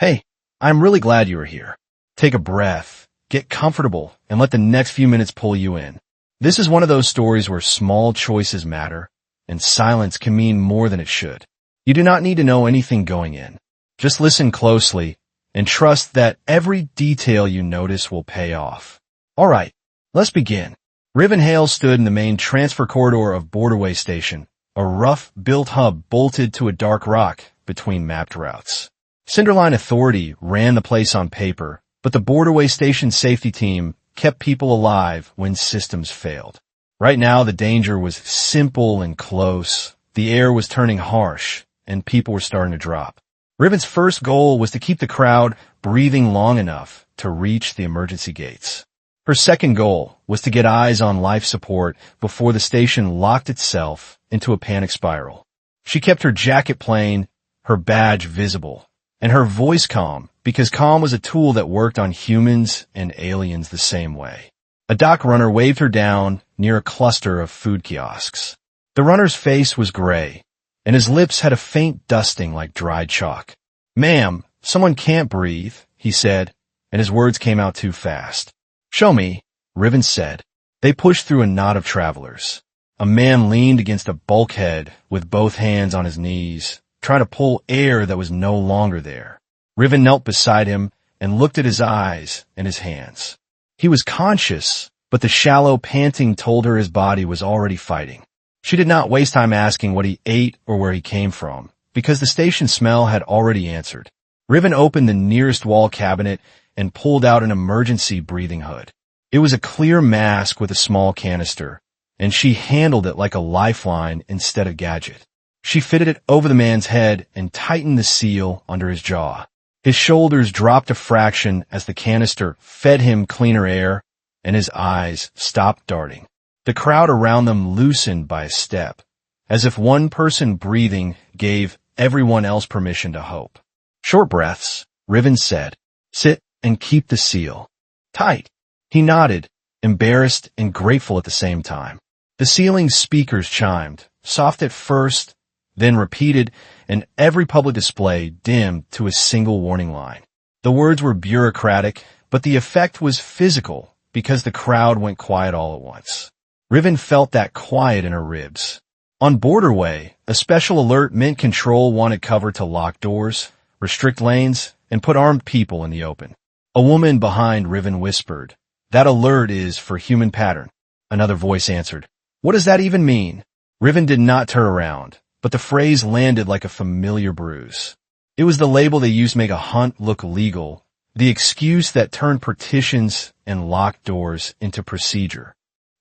Hey, I'm really glad you are here. Take a breath, get comfortable, and let the next few minutes pull you in. This is one of those stories where small choices matter, and silence can mean more than it should. You do not need to know anything going in. Just listen closely and trust that every detail you notice will pay off. All right, let's begin. Riven Hale stood in the main transfer corridor of Borderway Station, a rough-built hub bolted to a dark rock between mapped routes. Cinderline Authority ran the place on paper, but the Borderway Station safety team kept people alive when systems failed. Right now, the danger was simple and close. The air was turning harsh, and people were starting to drop. Riven's first goal was to keep the crowd breathing long enough to reach the emergency gates. Her second goal was to get eyes on life support before the station locked itself into a panic spiral. She kept her jacket plain, her badge visible, and her voice calm, because calm was a tool that worked on humans and aliens the same way. A dock runner waved her down near a cluster of food kiosks. The runner's face was gray, and his lips had a faint dusting like dried chalk. "Ma'am, someone can't breathe," he said, and his words came out too fast. "Show me," Riven said. They pushed through a knot of travelers. A man leaned against a bulkhead with both hands on his knees, trying to pull air that was no longer there. Riven knelt beside him and looked at his eyes and his hands. He was conscious, but the shallow panting told her his body was already fighting. She did not waste time asking what he ate or where he came from, because the station smell had already answered. Riven opened the nearest wall cabinet and pulled out an emergency breathing hood. It was a clear mask with a small canister, and she handled it like a lifeline instead of gadget. She fitted it over the man's head and tightened the seal under his jaw. His shoulders dropped a fraction as the canister fed him cleaner air, and his eyes stopped darting. The crowd around them loosened by a step, as if one person breathing gave everyone else permission to hope. "Short breaths," Riven said. "Sit and keep the seal tight." He nodded, embarrassed and grateful at the same time. The ceiling's speakers chimed, soft at first, then repeated, and every public display dimmed to a single warning line. The words were bureaucratic, but the effect was physical because the crowd went quiet all at once. Riven felt that quiet in her ribs. On Borderway, a special alert meant Control wanted cover to lock doors, restrict lanes, and put armed people in the open. A woman behind Riven whispered, "That alert is for human pattern." Another voice answered, "What does that even mean?" Riven did not turn around, but the phrase landed like a familiar bruise. It was the label they used to make a hunt look legal, the excuse that turned partitions and locked doors into procedure.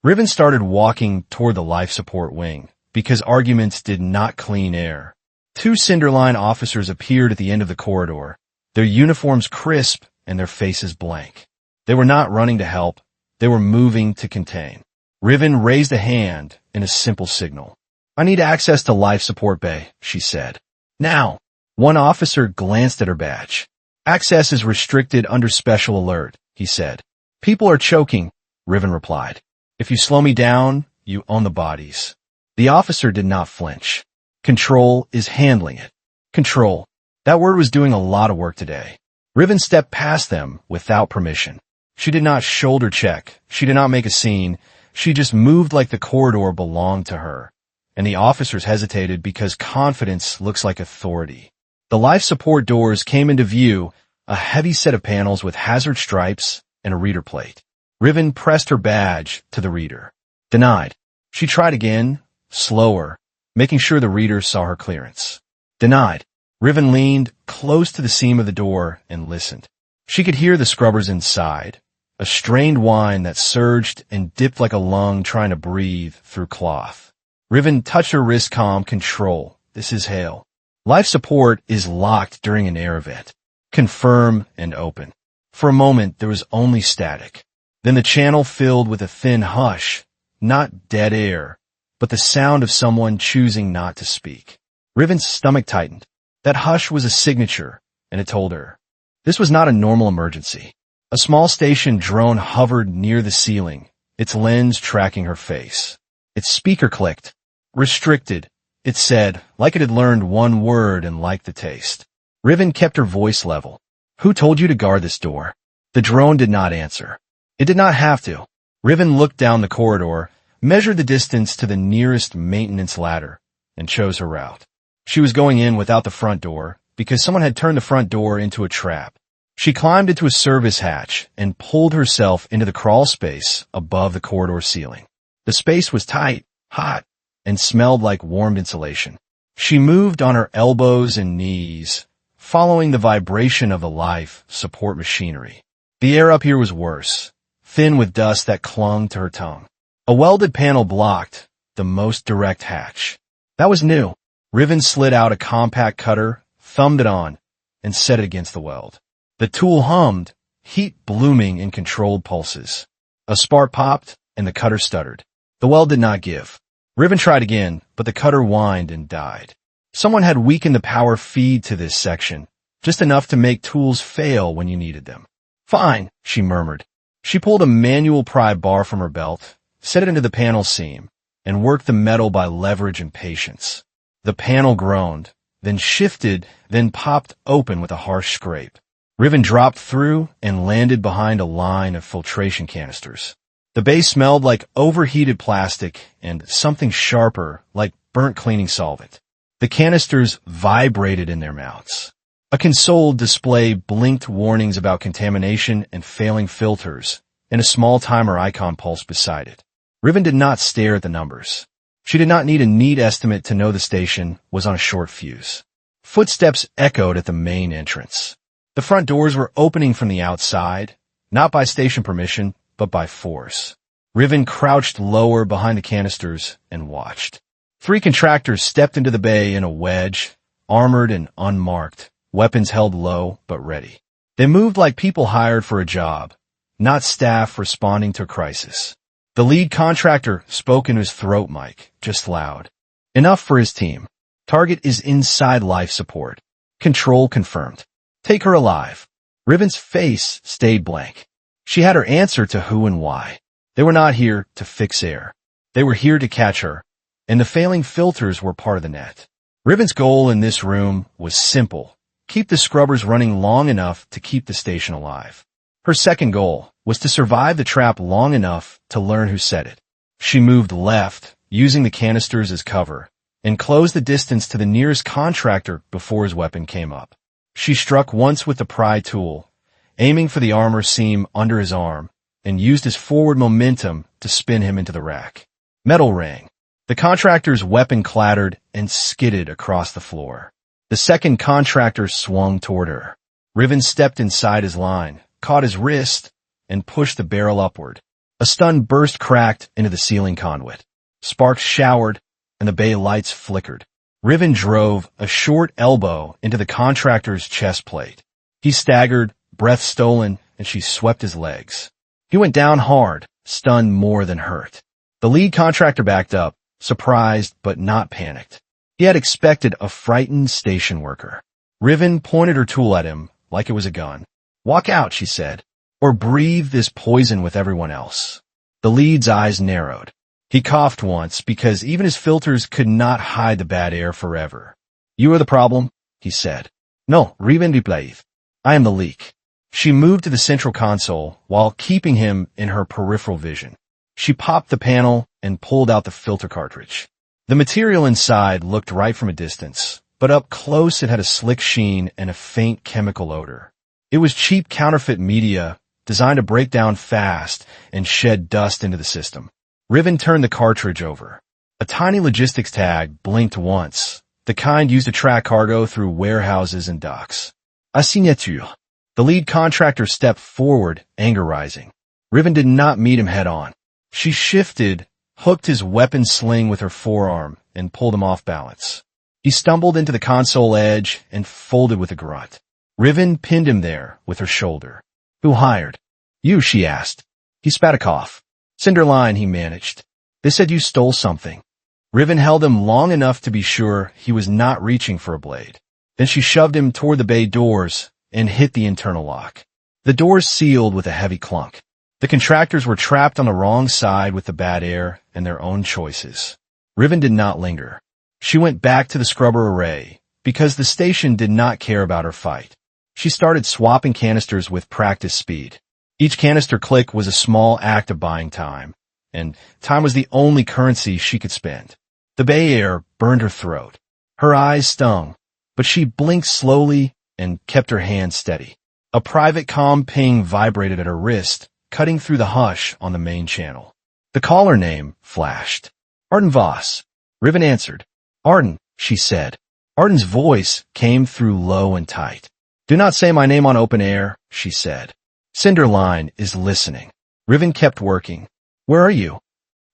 Riven started walking toward the life support wing, because arguments did not clean air. Two Cinderline officers appeared at the end of the corridor, their uniforms crisp and their faces blank. They were not running to help, they were moving to contain. Riven raised a hand in a simple signal. "I need access to life support bay," she said. "Now." One officer glanced at her badge. "Access is restricted under special alert," he said. "People are choking," Riven replied. "If you slow me down, you own the bodies." The officer did not flinch. "Control is handling it." Control. That word was doing a lot of work today. Riven stepped past them without permission. She did not shoulder check. She did not make a scene. She just moved like the corridor belonged to her. And the officers hesitated because confidence looks like authority. The life support doors came into view, a heavy set of panels with hazard stripes and a reader plate. Riven pressed her badge to the reader. Denied. She tried again, slower, making sure the reader saw her clearance. Denied. Riven leaned close to the seam of the door and listened. She could hear the scrubbers inside, a strained whine that surged and dipped like a lung trying to breathe through cloth. Riven touched her wrist. "Calm, Control. This is Hale. Life support is locked during an air event. Confirm and open." For a moment, there was only static. Then the channel filled with a thin hush, not dead air, but the sound of someone choosing not to speak. Riven's stomach tightened. That hush was a signature, and it told her. This was not a normal emergency. A small station drone hovered near the ceiling, its lens tracking her face. Its speaker clicked. "Restricted," it said, like it had learned one word and liked the taste. Riven kept her voice level. Who told you to guard this door? The drone did not answer. It did not have to. Riven looked down the corridor, measured the distance to the nearest maintenance ladder, and chose her route. She was going in without the front door because someone had turned the front door into a trap. She climbed into a service hatch and pulled herself into the crawl space above the corridor ceiling. The space was tight, hot, and smelled like warm insulation. She moved on her elbows and knees, following the vibration of the life support machinery. The air up here was worse, thin with dust that clung to her tongue. A welded panel blocked the most direct hatch. That was new. Riven slid out a compact cutter, thumbed it on, and set it against the weld. The tool hummed, heat blooming in controlled pulses. A spark popped, and the cutter stuttered. The weld did not give. Riven tried again, but the cutter whined and died. Someone had weakened the power feed to this section, just enough to make tools fail when you needed them. Fine, she murmured. She pulled a manual pry bar from her belt, set it into the panel seam, and worked the metal by leverage and patience. The panel groaned, then shifted, then popped open with a harsh scrape. Riven dropped through and landed behind a line of filtration canisters. The bay smelled like overheated plastic and something sharper like burnt cleaning solvent. The canisters vibrated in their mouths. A console display blinked warnings about contamination and failing filters, and a small timer icon pulsed beside it. Riven did not stare at the numbers. She did not need a neat estimate to know the station was on a short fuse. Footsteps echoed at the main entrance. The front doors were opening from the outside, not by station permission, but by force. Riven crouched lower behind the canisters and watched. 3 contractors stepped into the bay in a wedge, armored and unmarked, weapons held low but ready. They moved like people hired for a job, not staff responding to a crisis. The lead contractor spoke into his throat mic, just loud. Enough for his team. Target is inside life support. Control confirmed. Take her alive. Riven's face stayed blank. She had her answer to who and why. They were not here to fix air. They were here to catch her, and the failing filters were part of the net. Riven's goal in this room was simple. Keep the scrubbers running long enough to keep the station alive. Her second goal was to survive the trap long enough to learn who set it. She moved left, using the canisters as cover, and closed the distance to the nearest contractor before his weapon came up. She struck once with the pry tool, aiming for the armor seam under his arm, and used his forward momentum to spin him into the rack. Metal rang. The contractor's weapon clattered and skidded across the floor. The second contractor swung toward her. Riven stepped inside his line, caught his wrist, and pushed the barrel upward. A stun burst cracked into the ceiling conduit. Sparks showered, and the bay lights flickered. Riven drove a short elbow into the contractor's chest plate. He staggered, breath stolen, and she swept his legs. He went down hard, stunned more than hurt. The lead contractor backed up, surprised but not panicked. He had expected a frightened station worker. Riven pointed her tool at him like it was a gun. "Walk out," she said, "or breathe this poison with everyone else." The lead's eyes narrowed. He coughed once because even his filters could not hide the bad air forever. "You are the problem," he said. "No, Riven replied. I am the leak." She moved to the central console while keeping him in her peripheral vision. She popped the panel and pulled out the filter cartridge. The material inside looked right from a distance, but up close it had a slick sheen and a faint chemical odor. It was cheap counterfeit media designed to break down fast and shed dust into the system. Riven turned the cartridge over. A tiny logistics tag blinked once, the kind used to track cargo through warehouses and docks. A signature. The lead contractor stepped forward, anger rising. Riven did not meet him head on. She shifted, hooked his weapon sling with her forearm, and pulled him off balance. He stumbled into the console edge and folded with a grunt. Riven pinned him there with her shoulder. "Who hired?" "You," she asked. He spat a cough. "Cinder line," he managed. "They said you stole something." Riven held him long enough to be sure he was not reaching for a blade. Then she shoved him toward the bay doors and hit the internal lock. The doors sealed with a heavy clunk. The contractors were trapped on the wrong side with the bad air and their own choices. Riven did not linger. She went back to the scrubber array because the station did not care about her fight. She started swapping canisters with practice speed. Each canister click was a small act of buying time, and time was the only currency she could spend. The bay air burned her throat. Her eyes stung, but she blinked slowly and kept her hand steady. A private comm ping vibrated at her wrist, cutting through the hush on the main channel. The caller name flashed. Arden Voss. Riven answered. Arden, she said. Arden's voice came through low and tight. Do not say my name on open air, she said. Cinderline is listening. Riven kept working. Where are you?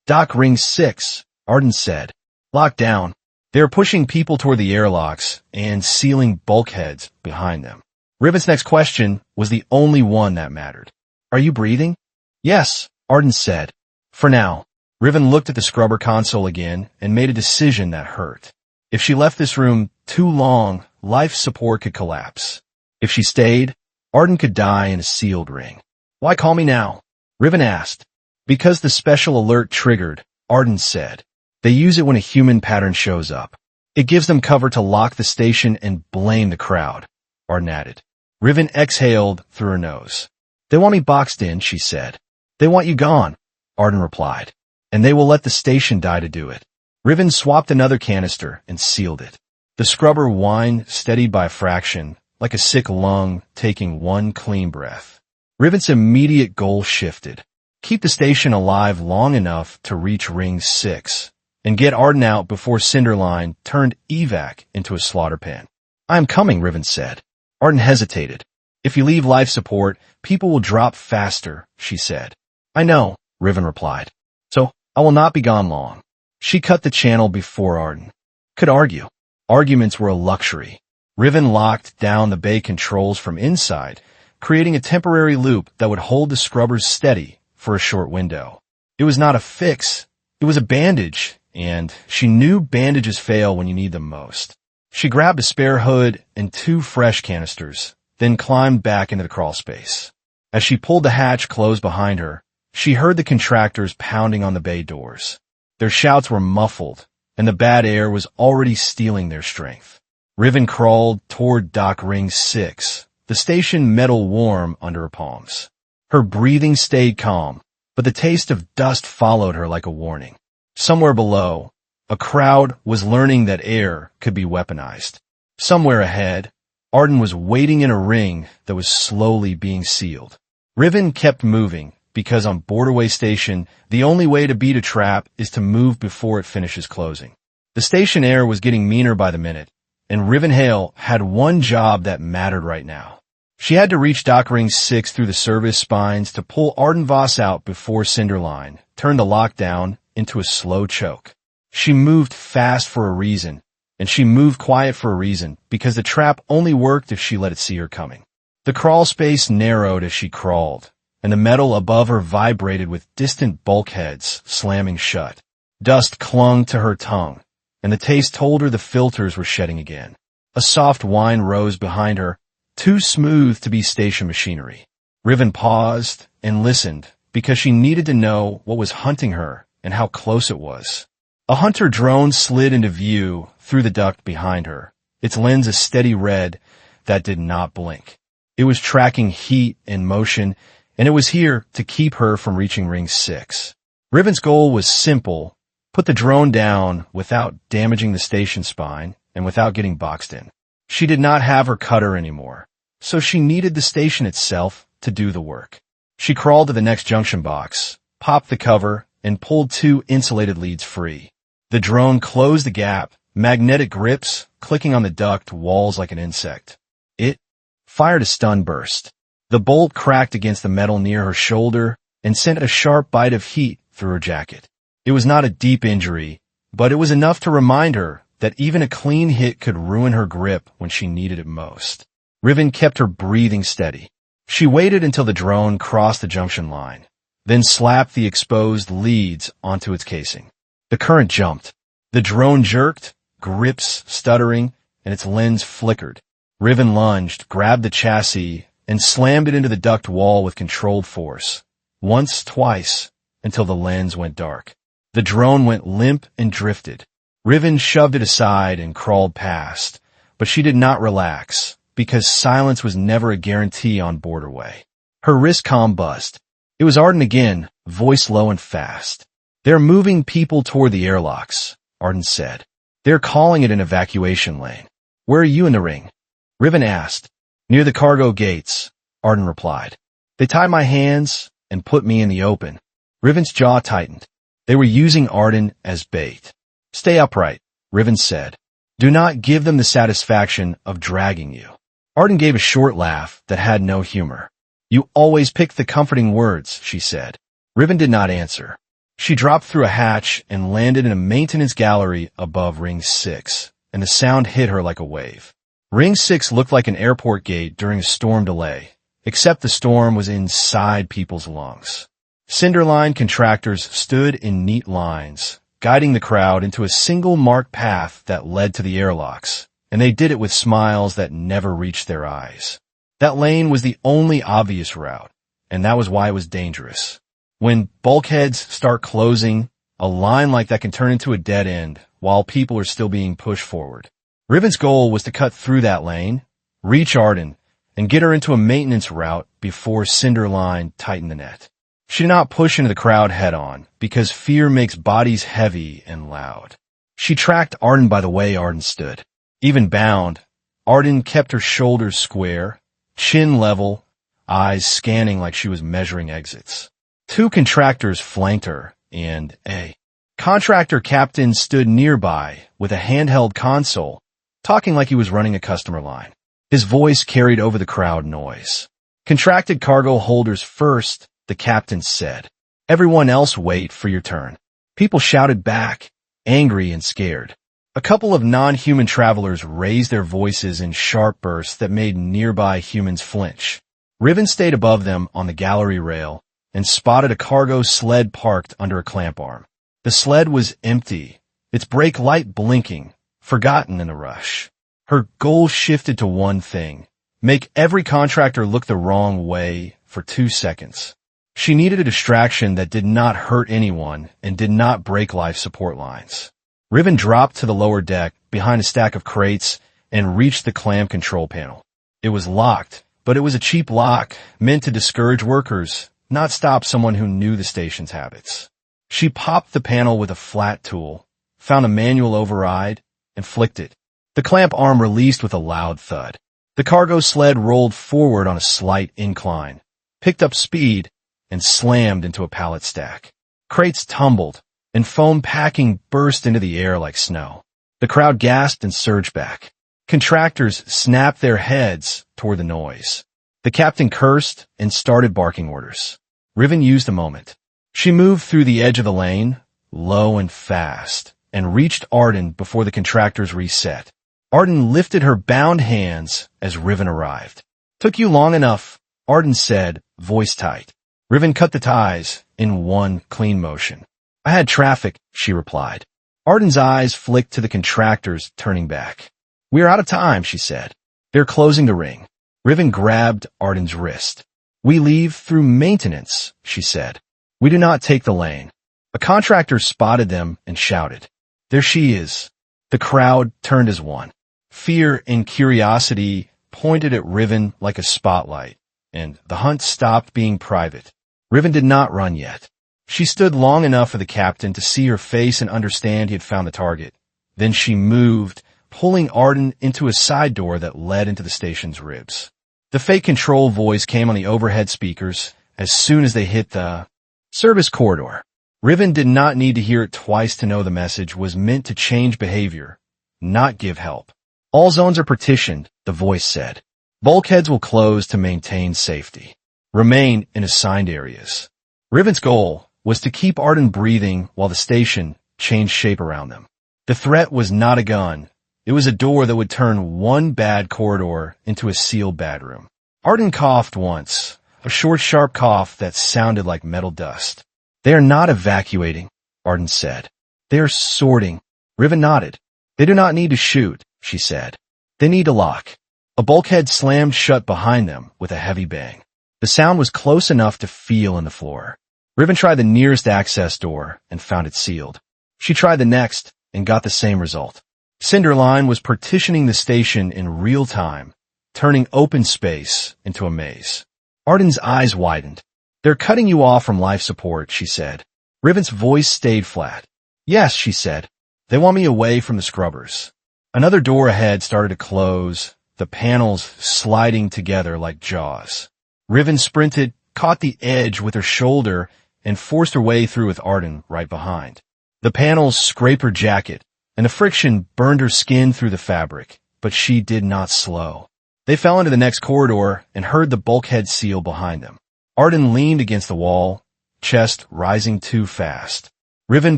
Dock ring 6, Arden said. Locked down. They are pushing people toward the airlocks and sealing bulkheads behind them. Riven's next question was the only one that mattered. Are you breathing? Yes, Arden said. For now. Riven looked at the scrubber console again and made a decision that hurt. If she left this room too long, life support could collapse. If she stayed, Arden could die in a sealed ring. Why call me now? Riven asked. Because the special alert triggered, Arden said. They use it when a human pattern shows up. It gives them cover to lock the station and blame the crowd, Arden added. Riven exhaled through her nose. They want me boxed in, she said. They want you gone, Arden replied. And they will let the station die to do it. Riven swapped another canister and sealed it. The scrubber whined, steadied by a fraction, like a sick lung taking one clean breath. Riven's immediate goal shifted. Keep the station alive long enough to reach ring 6 and get Arden out before Cinderline turned evac into a slaughter pen. I am coming, Riven said. Arden hesitated. If you leave life support, people will drop faster, she said. I know, Riven replied. So I will not be gone long. She cut the channel before Arden could argue. Arguments were a luxury. Riven locked down the bay controls from inside, creating a temporary loop that would hold the scrubbers steady for a short window. It was not a fix, it was a bandage, and she knew bandages fail when you need them most. She grabbed a spare hood and 2 fresh canisters, then climbed back into the crawl space. As she pulled the hatch closed behind her, she heard the contractors pounding on the bay doors. Their shouts were muffled, and the bad air was already stealing their strength. Riven crawled toward dock ring 6, the station metal warm under her palms. Her breathing stayed calm, but the taste of dust followed her like a warning. Somewhere below, a crowd was learning that air could be weaponized. Somewhere ahead, Arden was waiting in a ring that was slowly being sealed. Riven kept moving, because on Borderway Station, the only way to beat a trap is to move before it finishes closing. The station air was getting meaner by the minute, and Riven Hale had one job that mattered right now. She had to reach dock ring 6 through the service spines to pull Arden Voss out before Cinderline turned the lockdown into a slow choke. She moved fast for a reason, and she moved quiet for a reason, because the trap only worked if she let it see her coming. The crawl space narrowed as she crawled, and the metal above her vibrated with distant bulkheads slamming shut. Dust clung to her tongue, and the taste told her the filters were shedding again. A soft whine rose behind her, too smooth to be station machinery. Riven paused and listened, because she needed to know what was hunting her and how close it was. A hunter drone slid into view through the duct behind her, its lens a steady red that did not blink. It was tracking heat and motion, and it was here to keep her from reaching ring 6. Riven's goal was simple: put the drone down without damaging the station spine and without getting boxed in. She did not have her cutter anymore, so she needed the station itself to do the work. She crawled to the next junction box, popped the cover, and pulled 2 insulated leads free. The drone closed the gap, magnetic grips clicking on the duct walls like an insect. It fired a stun burst. The bolt cracked against the metal near her shoulder and sent a sharp bite of heat through her jacket. It was not a deep injury, but it was enough to remind her that even a clean hit could ruin her grip when she needed it most. Riven kept her breathing steady. She waited until the drone crossed the junction line, then slapped the exposed leads onto its casing. The current jumped. The drone jerked, grips stuttering, and its lens flickered. Riven lunged, grabbed the chassis, and slammed it into the duct wall with controlled force. Once, twice, until the lens went dark. The drone went limp and drifted. Riven shoved it aside and crawled past, but she did not relax, because silence was never a guarantee on Borderway. Her wrist comm buzzed. It was Arden again, voice low and fast. "They're moving people toward the airlocks," Arden said. "They're calling it an evacuation lane." "Where are you in the ring?" Riven asked. "Near the cargo gates," Arden replied. "They tied my hands and put me in the open." Riven's jaw tightened. They were using Arden as bait. "Stay upright," Riven said. "Do not give them the satisfaction of dragging you." Arden gave a short laugh that had no humor. "You always pick the comforting words," she said. Riven did not answer. She dropped through a hatch and landed in a maintenance gallery above Ring 6, and the sound hit her like a wave. Ring 6 looked like an airport gate during a storm delay, except the storm was inside people's lungs. Cinderline contractors stood in neat lines, guiding the crowd into a single marked path that led to the airlocks, and they did it with smiles that never reached their eyes. That lane was the only obvious route, and that was why it was dangerous. When bulkheads start closing, a line like that can turn into a dead end while people are still being pushed forward. Riven's goal was to cut through that lane, reach Arden, and get her into a maintenance route before Cinderline tightened the net. She did not push into the crowd head-on, because fear makes bodies heavy and loud. She tracked Arden by the way Arden stood. Even bound, Arden kept her shoulders square, chin level, eyes scanning like she was measuring exits. 2 contractors flanked her, and a contractor captain stood nearby with a handheld console, talking like he was running a customer line. His voice carried over the crowd noise. "Contracted cargo holders first," the captain said. "Everyone else wait for your turn." People shouted back, angry and scared. A couple of non-human travelers raised their voices in sharp bursts that made nearby humans flinch. Riven stayed above them on the gallery rail and spotted a cargo sled parked under a clamp arm. The sled was empty, its brake light blinking, forgotten in the rush. Her goal shifted to one thing: make every contractor look the wrong way for 2 seconds. She needed a distraction that did not hurt anyone and did not break life support lines. Riven dropped to the lower deck behind a stack of crates and reached the clam control panel. It was locked, but it was a cheap lock meant to discourage workers, not stop someone who knew the station's habits. She popped the panel with a flat tool, found a manual override, and flicked it. The clamp arm released with a loud thud. The cargo sled rolled forward on a slight incline, picked up speed, and slammed into a pallet stack. Crates tumbled, and foam packing burst into the air like snow. The crowd gasped and surged back. Contractors snapped their heads toward the noise. The captain cursed and started barking orders. Riven used a moment. She moved through the edge of the lane, low and fast, and reached Arden before the contractors reset. Arden lifted her bound hands as Riven arrived. "Took you long enough," Arden said, voice tight. Riven cut the ties in one clean motion. "I had traffic," she replied. Arden's eyes flicked to the contractors turning back. "We're out of time," she said. "They're closing the ring." Riven grabbed Arden's wrist. "We leave through maintenance," she said. "We do not take the lane." A contractor spotted them and shouted, "There she is." The crowd turned as one. Fear and curiosity pointed at Riven like a spotlight, and the hunt stopped being private. Riven did not run yet. She stood long enough for the captain to see her face and understand he had found the target. Then she moved, pulling Arden into a side door that led into the station's ribs. The fake control voice came on the overhead speakers as soon as they hit the service corridor. Riven did not need to hear it twice to know the message was meant to change behavior, not give help. "All zones are partitioned," the voice said. "Bulkheads will close to maintain safety. Remain in assigned areas." Riven's goal was to keep Arden breathing while the station changed shape around them. The threat was not a gun. It was a door that would turn one bad corridor into a sealed bad room. Arden coughed once, a short, sharp cough that sounded like metal dust. "They are not evacuating," Arden said. "They are sorting." Riven nodded. "They do not need to shoot," she said. "They need to lock." A bulkhead slammed shut behind them with a heavy bang. The sound was close enough to feel in the floor. Riven tried the nearest access door and found it sealed. She tried the next and got the same result. Cinderline was partitioning the station in real time, turning open space into a maze. Arden's eyes widened. "They're cutting you off from life support," she said. Riven's voice stayed flat. "Yes," she said. "They want me away from the scrubbers." Another door ahead started to close, the panels sliding together like jaws. Riven sprinted, caught the edge with her shoulder, and forced her way through with Arden right behind. The panels scraped her jacket, and the friction burned her skin through the fabric, but she did not slow. They fell into the next corridor and heard the bulkhead seal behind them. Arden leaned against the wall, chest rising too fast. Riven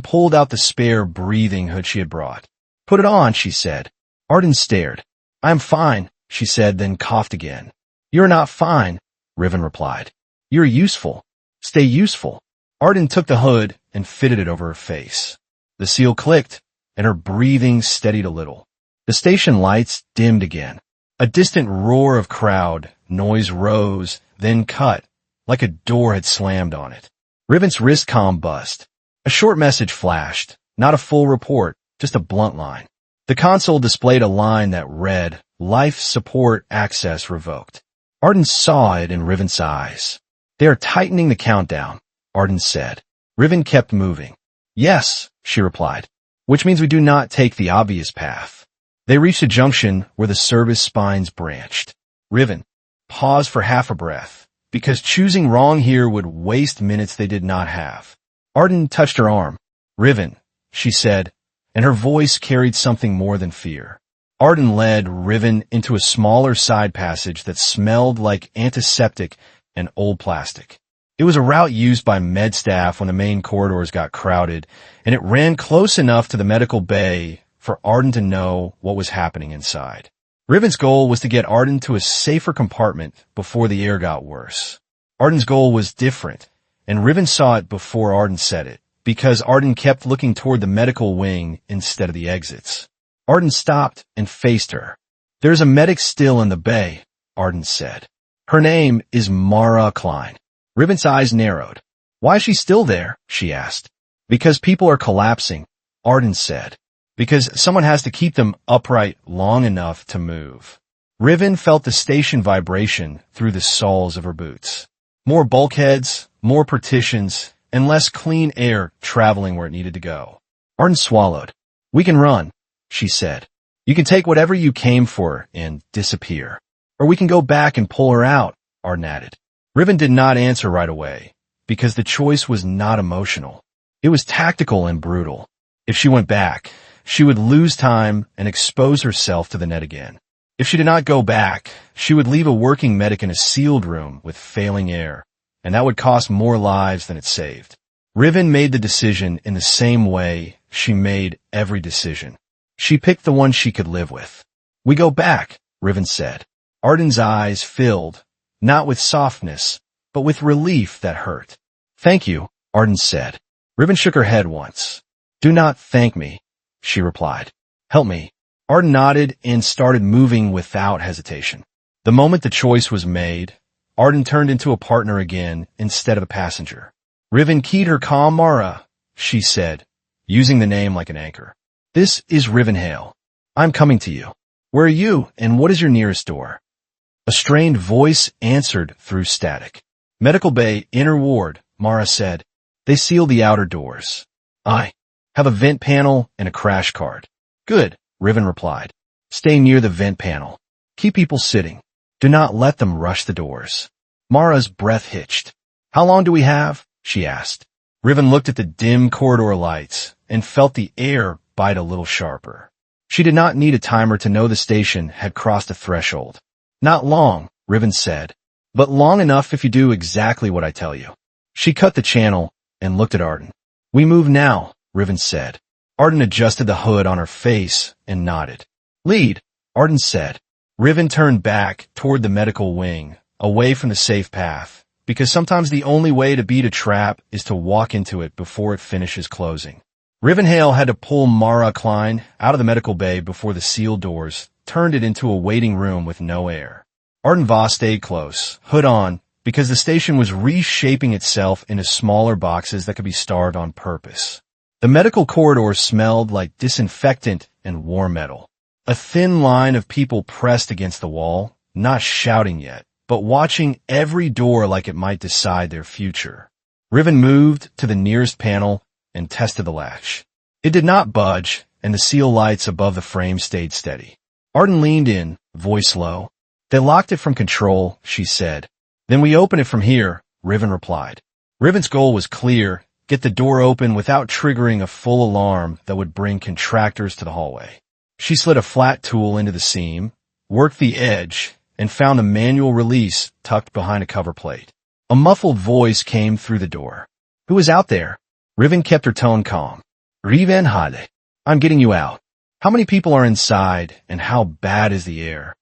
pulled out the spare breathing hood she had brought. "Put it on," she said. Arden stared. "I'm fine," she said, then coughed again. "You're not fine," Riven replied. "You're useful. Stay useful." Arden took the hood and fitted it over her face. The seal clicked, and her breathing steadied a little. The station lights dimmed again. A distant roar of crowd, noise rose, then cut, like a door had slammed on it. Riven's wrist comm buzzed. A short message flashed, not a full report, just a blunt line. The console displayed a line that read, "Life support access revoked." Arden saw it in Riven's eyes. "They are tightening the countdown," Arden said. Riven kept moving. "Yes," she replied, "which means we do not take the obvious path." They reached a junction where the service spines branched. Riven paused for half a breath, because choosing wrong here would waste minutes they did not have. Arden touched her arm. "Riven," she said, and her voice carried something more than fear. Arden led Riven into a smaller side passage that smelled like antiseptic and old plastic. It was a route used by med staff when the main corridors got crowded, and it ran close enough to the medical bay for Arden to know what was happening inside. Riven's goal was to get Arden to a safer compartment before the air got worse. Arden's goal was different, and Riven saw it before Arden said it, because Arden kept looking toward the medical wing instead of the exits. Arden stopped and faced her. "There's a medic still in the bay," Arden said. "Her name is Mara Klein." Riven's eyes narrowed. "Why is she still there?" she asked. "Because people are collapsing," Arden said. "Because someone has to keep them upright long enough to move." Riven felt the station vibration through the soles of her boots. More bulkheads, more partitions, and less clean air traveling where it needed to go. Arden swallowed. "We can run," she said. "You can take whatever you came for and disappear. Or we can go back and pull her out," Arden added. Riven did not answer right away, because the choice was not emotional. It was tactical and brutal. If she went back, she would lose time and expose herself to the net again. If she did not go back, she would leave a working medic in a sealed room with failing air, and that would cost more lives than it saved. Riven made the decision in the same way she made every decision. She picked the one she could live with. "We go back," Riven said. Arden's eyes filled, not with softness, but with relief that hurt. "Thank you," Arden said. Riven shook her head once. "Do not thank me," she replied. "Help me." Arden nodded and started moving without hesitation. The moment the choice was made, Arden turned into a partner again instead of a passenger. "Riven keyed her comm, Mara," she said, using the name like an anchor. "This is Riven Hale. I'm coming to you. Where are you, and what is your nearest door?" A strained voice answered through static. "Medical bay, inner ward," Mara said. "They sealed the outer doors. I have a vent panel and a crash card." "Good," Riven replied. "Stay near the vent panel. Keep people sitting. Do not let them rush the doors." Mara's breath hitched. "How long do we have?" she asked. Riven looked at the dim corridor lights and felt the air bite a little sharper. She did not need a timer to know the station had crossed a threshold. "Not long," Riven said, "but long enough if you do exactly what I tell you." She cut the channel and looked at Arden. "We move now," Riven said. Arden adjusted the hood on her face and nodded. "Lead," Arden said. Riven turned back toward the medical wing, away from the safe path, because sometimes the only way to beat a trap is to walk into it before it finishes closing. Riven Hale had to pull Mara Klein out of the medical bay before the sealed doors turned it into a waiting room with no air. Arden Voss stayed close, hood on, because the station was reshaping itself into smaller boxes that could be starved on purpose. The medical corridor smelled like disinfectant and war metal. A thin line of people pressed against the wall, not shouting yet, but watching every door like it might decide their future. Riven moved to the nearest panel and tested the latch. It did not budge, and the seal lights above the frame stayed steady. Arden leaned in, voice low. They locked it from control, she said. Then we open it from here, Riven replied. Riven's goal was clear: get the door open without triggering a full alarm that would bring contractors to the hallway. She slid a flat tool into the seam, worked the edge, and found a manual release tucked behind a cover plate. A muffled voice came through the door. Who is out there? Riven kept her tone calm. Riven Hale. I'm getting you out. How many people are inside, and how bad is the air?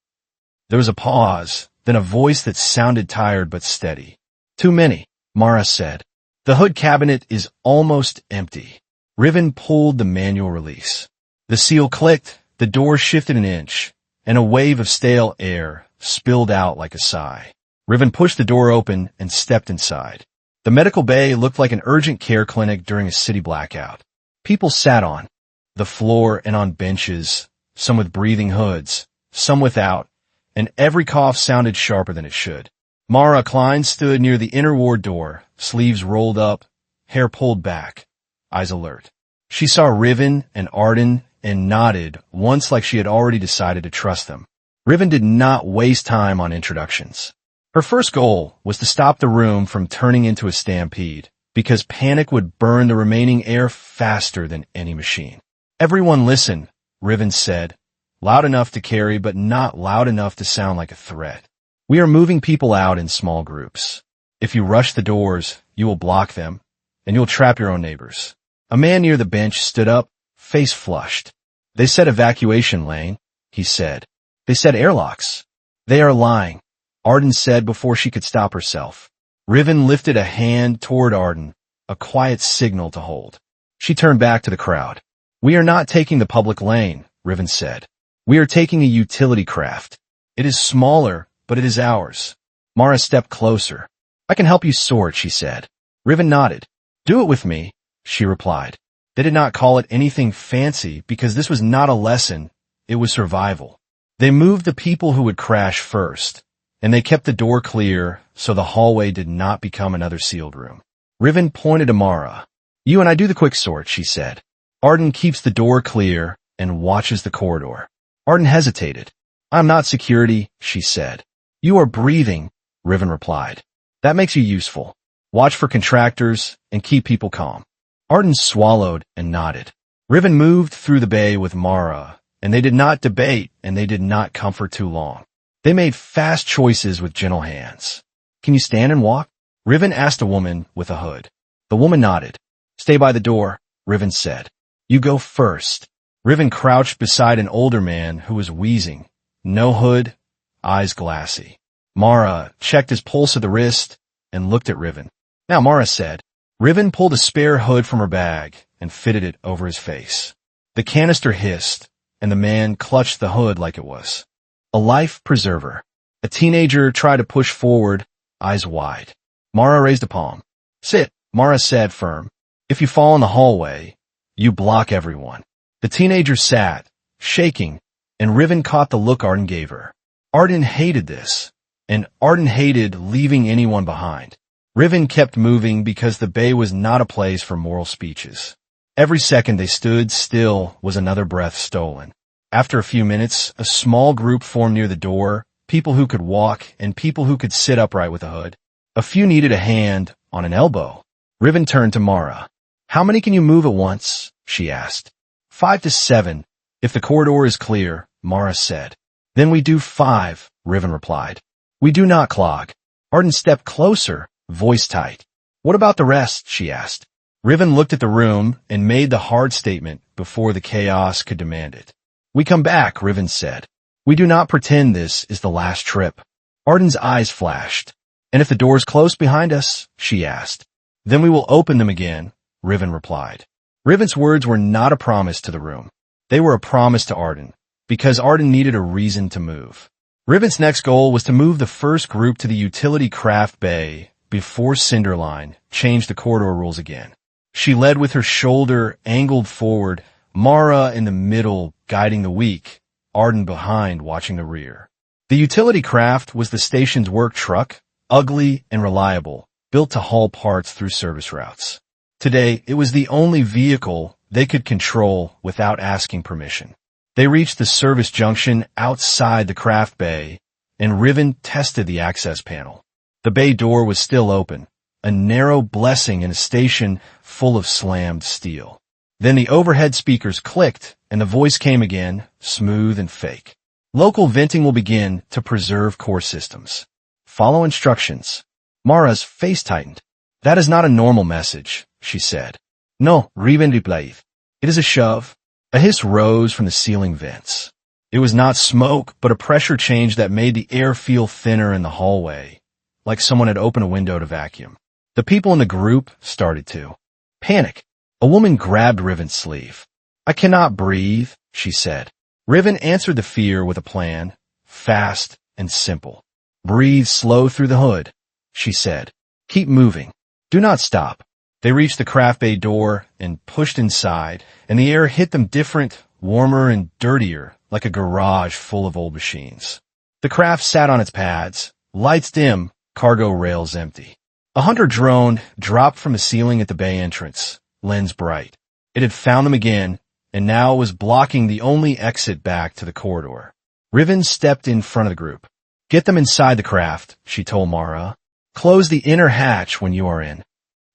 There was a pause, then a voice that sounded tired but steady. Too many, Mara said. The hood cabinet is almost empty. Riven pulled the manual release. The seal clicked, the door shifted an inch, and a wave of stale air spilled out like a sigh. Riven pushed the door open and stepped inside. The medical bay looked like an urgent care clinic during a city blackout. People sat on the floor and on benches, some with breathing hoods, some without, and every cough sounded sharper than it should. Mara Klein stood near the inner ward door, sleeves rolled up, hair pulled back, eyes alert. She saw Riven and Arden and nodded once like she had already decided to trust them. Riven did not waste time on introductions. Her first goal was to stop the room from turning into a stampede, because panic would burn the remaining air faster than any machine. Everyone listen, Riven said, loud enough to carry but not loud enough to sound like a threat. We are moving people out in small groups. If you rush the doors, you will block them, and you'll trap your own neighbors. A man near the bench stood up, face flushed. They said evacuation lane, he said. They said airlocks. They are lying, Arden said before she could stop herself. Riven lifted a hand toward Arden, a quiet signal to hold. She turned back to the crowd. We are not taking the public lane, Riven said. We are taking a utility craft. It is smaller, but it is ours. Mara stepped closer. I can help you sort, she said. Riven nodded. Do it with me, she replied. They did not call it anything fancy because this was not a lesson, it was survival. They moved the people who would crash first, and they kept the door clear so the hallway did not become another sealed room. Riven pointed to Mara. You and I do the quick sort, she said. Arden keeps the door clear and watches the corridor. Arden hesitated. I'm not security, she said. You are breathing, Riven replied. That makes you useful. Watch for contractors and keep people calm. Arden swallowed and nodded. Riven moved through the bay with Mara, and they did not debate and they did not comfort too long. They made fast choices with gentle hands. Can you stand and walk? Riven asked a woman with a hood. The woman nodded. Stay by the door, Riven said. You go first. Riven crouched beside an older man who was wheezing. No hood, eyes glassy. Mara checked his pulse at the wrist and looked at Riven. Now, Mara said. Riven pulled a spare hood from her bag and fitted it over his face. The canister hissed, and the man clutched the hood like it was a life preserver. A teenager tried to push forward, eyes wide. Mara raised a palm. Sit, Mara said firm. If you fall in the hallway, you block everyone. The teenager sat, shaking, and Riven caught the look Arden gave her. Arden hated this, and Arden hated leaving anyone behind. Riven kept moving because the bay was not a place for moral speeches. Every second they stood still was another breath stolen. After a few minutes, a small group formed near the door, people who could walk and people who could sit upright with a hood. A few needed a hand on an elbow. Riven turned to Mara. How many can you move at once? She asked. 5 to 7. If the corridor is clear, Mara said. Then we do 5, Riven replied. We do not clog. Arden stepped closer, voice tight. What about the rest? She asked. Riven looked at the room and made the hard statement before the chaos could demand it. We come back, Riven said. We do not pretend this is the last trip. Arden's eyes flashed. And if the door's close behind us? She asked. Then we will open them again, Riven replied. Riven's words were not a promise to the room. They were a promise to Arden, because Arden needed a reason to move. Riven's next goal was to move the first group to the utility craft bay before Cinderline changed the corridor rules again. She led with her shoulder angled forward, Mara in the middle guiding the weak, Arden behind watching the rear. The utility craft was the station's work truck, ugly and reliable, built to haul parts through service routes. Today, it was the only vehicle they could control without asking permission. They reached the service junction outside the craft bay, and Riven tested the access panel. The bay door was still open, a narrow blessing in a station full of slammed steel. Then the overhead speakers clicked, and the voice came again, smooth and fake. Local venting will begin to preserve core systems. Follow instructions. Mara's face tightened. That is not a normal message, she said. No, Riven replied. It is a shove. A hiss rose from the ceiling vents. It was not smoke, but a pressure change that made the air feel thinner in the hallway, like someone had opened a window to vacuum. The people in the group started to panic. A woman grabbed Riven's sleeve. I cannot breathe, she said. Riven answered the fear with a plan, fast and simple. Breathe slow through the hood, she said. Keep moving. Do not stop. They reached the craft bay door and pushed inside, and the air hit them different, warmer and dirtier, like a garage full of old machines. The craft sat on its pads, lights dim, cargo rails empty. A hunter drone dropped from the ceiling at the bay entrance, lens bright. It had found them again, and now was blocking the only exit back to the corridor. Riven stepped in front of the group. Get them inside the craft, she told Mara. Close the inner hatch when you are in.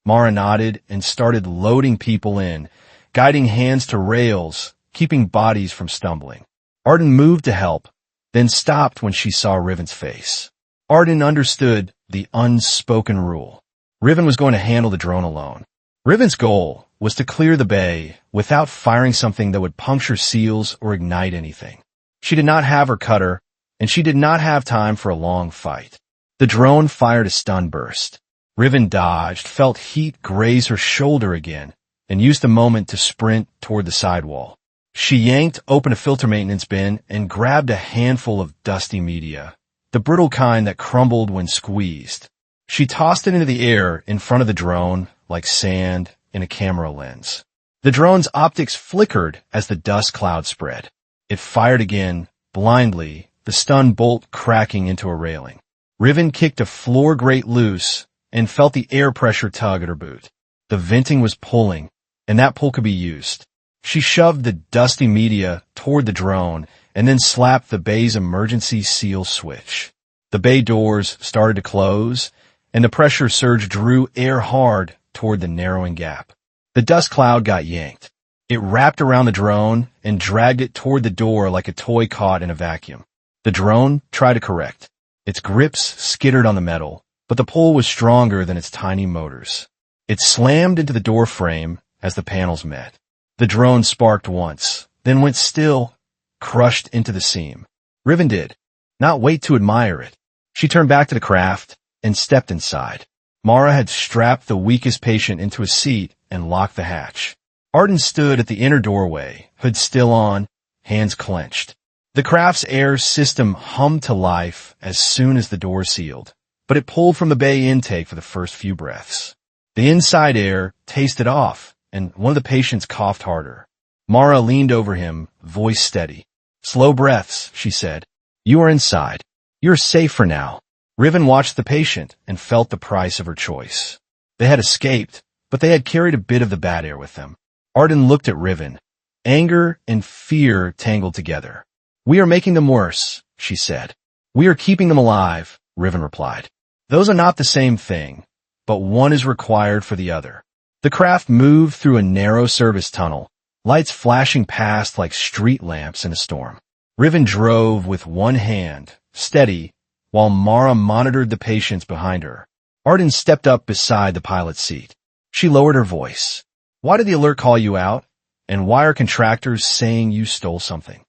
Mara nodded and started loading people in, guiding hands to rails, keeping bodies from stumbling. Arden moved to help, then stopped when she saw Riven's face. Arden understood the unspoken rule. Riven was going to handle the drone alone. Riven's goal was to clear the bay without firing something that would puncture seals or ignite anything. She did not have her cutter, and she did not have time for a long fight. The drone fired a stun burst. Riven dodged, felt heat graze her shoulder again, and used the moment to sprint toward the sidewall. She yanked open a filter maintenance bin and grabbed a handful of dusty media, the brittle kind that crumbled when squeezed. She tossed it into the air in front of the drone like sand in a camera lens. The drone's optics flickered as the dust cloud spread. It fired again, blindly, the stun bolt cracking into a railing. Riven kicked a floor grate loose and felt the air pressure tug at her boot. The venting was pulling, and that pull could be used. She shoved the dusty media toward the drone and then slapped the bay's emergency seal switch. The bay doors started to close, and the pressure surge drew air hard toward the narrowing gap. The dust cloud got yanked. It wrapped around the drone and dragged it toward the door like a toy caught in a vacuum. The drone tried to correct. Its grips skittered on the metal, but the pull was stronger than its tiny motors. It slammed into the door frame as the panels met. The drone sparked once, then went still, crushed into the seam. Riven did not wait to admire it. She turned back to the craft and stepped inside. Mara had strapped the weakest patient into a seat and locked the hatch. Arden stood at the inner doorway, hood still on, hands clenched. The craft's air system hummed to life as soon as the door sealed, but it pulled from the bay intake for the first few breaths. The inside air tasted off, and one of the patients coughed harder. Mara leaned over him, voice steady. Slow breaths, she said. You are inside. You're safe for now. Riven watched the patient and felt the price of her choice. They had escaped, but they had carried a bit of the bad air with them. Arden looked at Riven. Anger and fear tangled together. We are making them worse, she said. We are keeping them alive, Riven replied. Those are not the same thing, but one is required for the other. The craft moved through a narrow service tunnel, lights flashing past like street lamps in a storm. Riven drove with one hand, steady, while Mara monitored the patients behind her. Arden stepped up beside the pilot's seat. She lowered her voice. Why did the alert call you out? And why are contractors saying you stole something?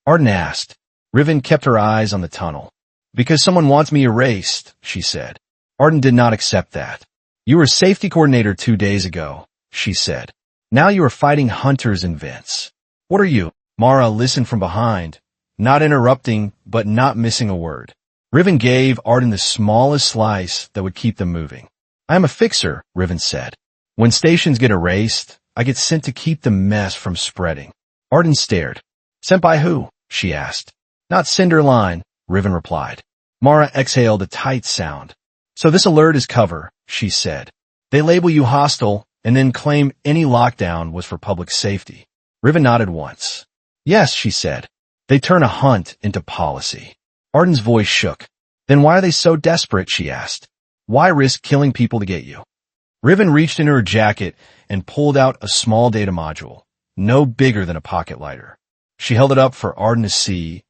Arden asked. Riven kept her eyes on the tunnel. Because someone wants me erased, she said. Arden did not accept that. You were safety coordinator 2 days ago, she said. Now you are fighting hunters and vents. What are you? Mara listened from behind, not interrupting, but not missing a word. Riven gave Arden the smallest slice that would keep them moving. I am a fixer, Riven said. When stations get erased, I get sent to keep the mess from spreading. Arden stared. Sent by who? She asked. Not Cinderline, Riven replied. Mara exhaled a tight sound. So this alert is cover, she said. They label you hostile and then claim any lockdown was for public safety. Riven nodded once. Yes, she said. They turn a hunt into policy. Arden's voice shook. Then why are they so desperate, she asked. Why risk killing people to get you? Riven reached into her jacket and pulled out a small data module, no bigger than a pocket lighter. She held it up for Arden to see,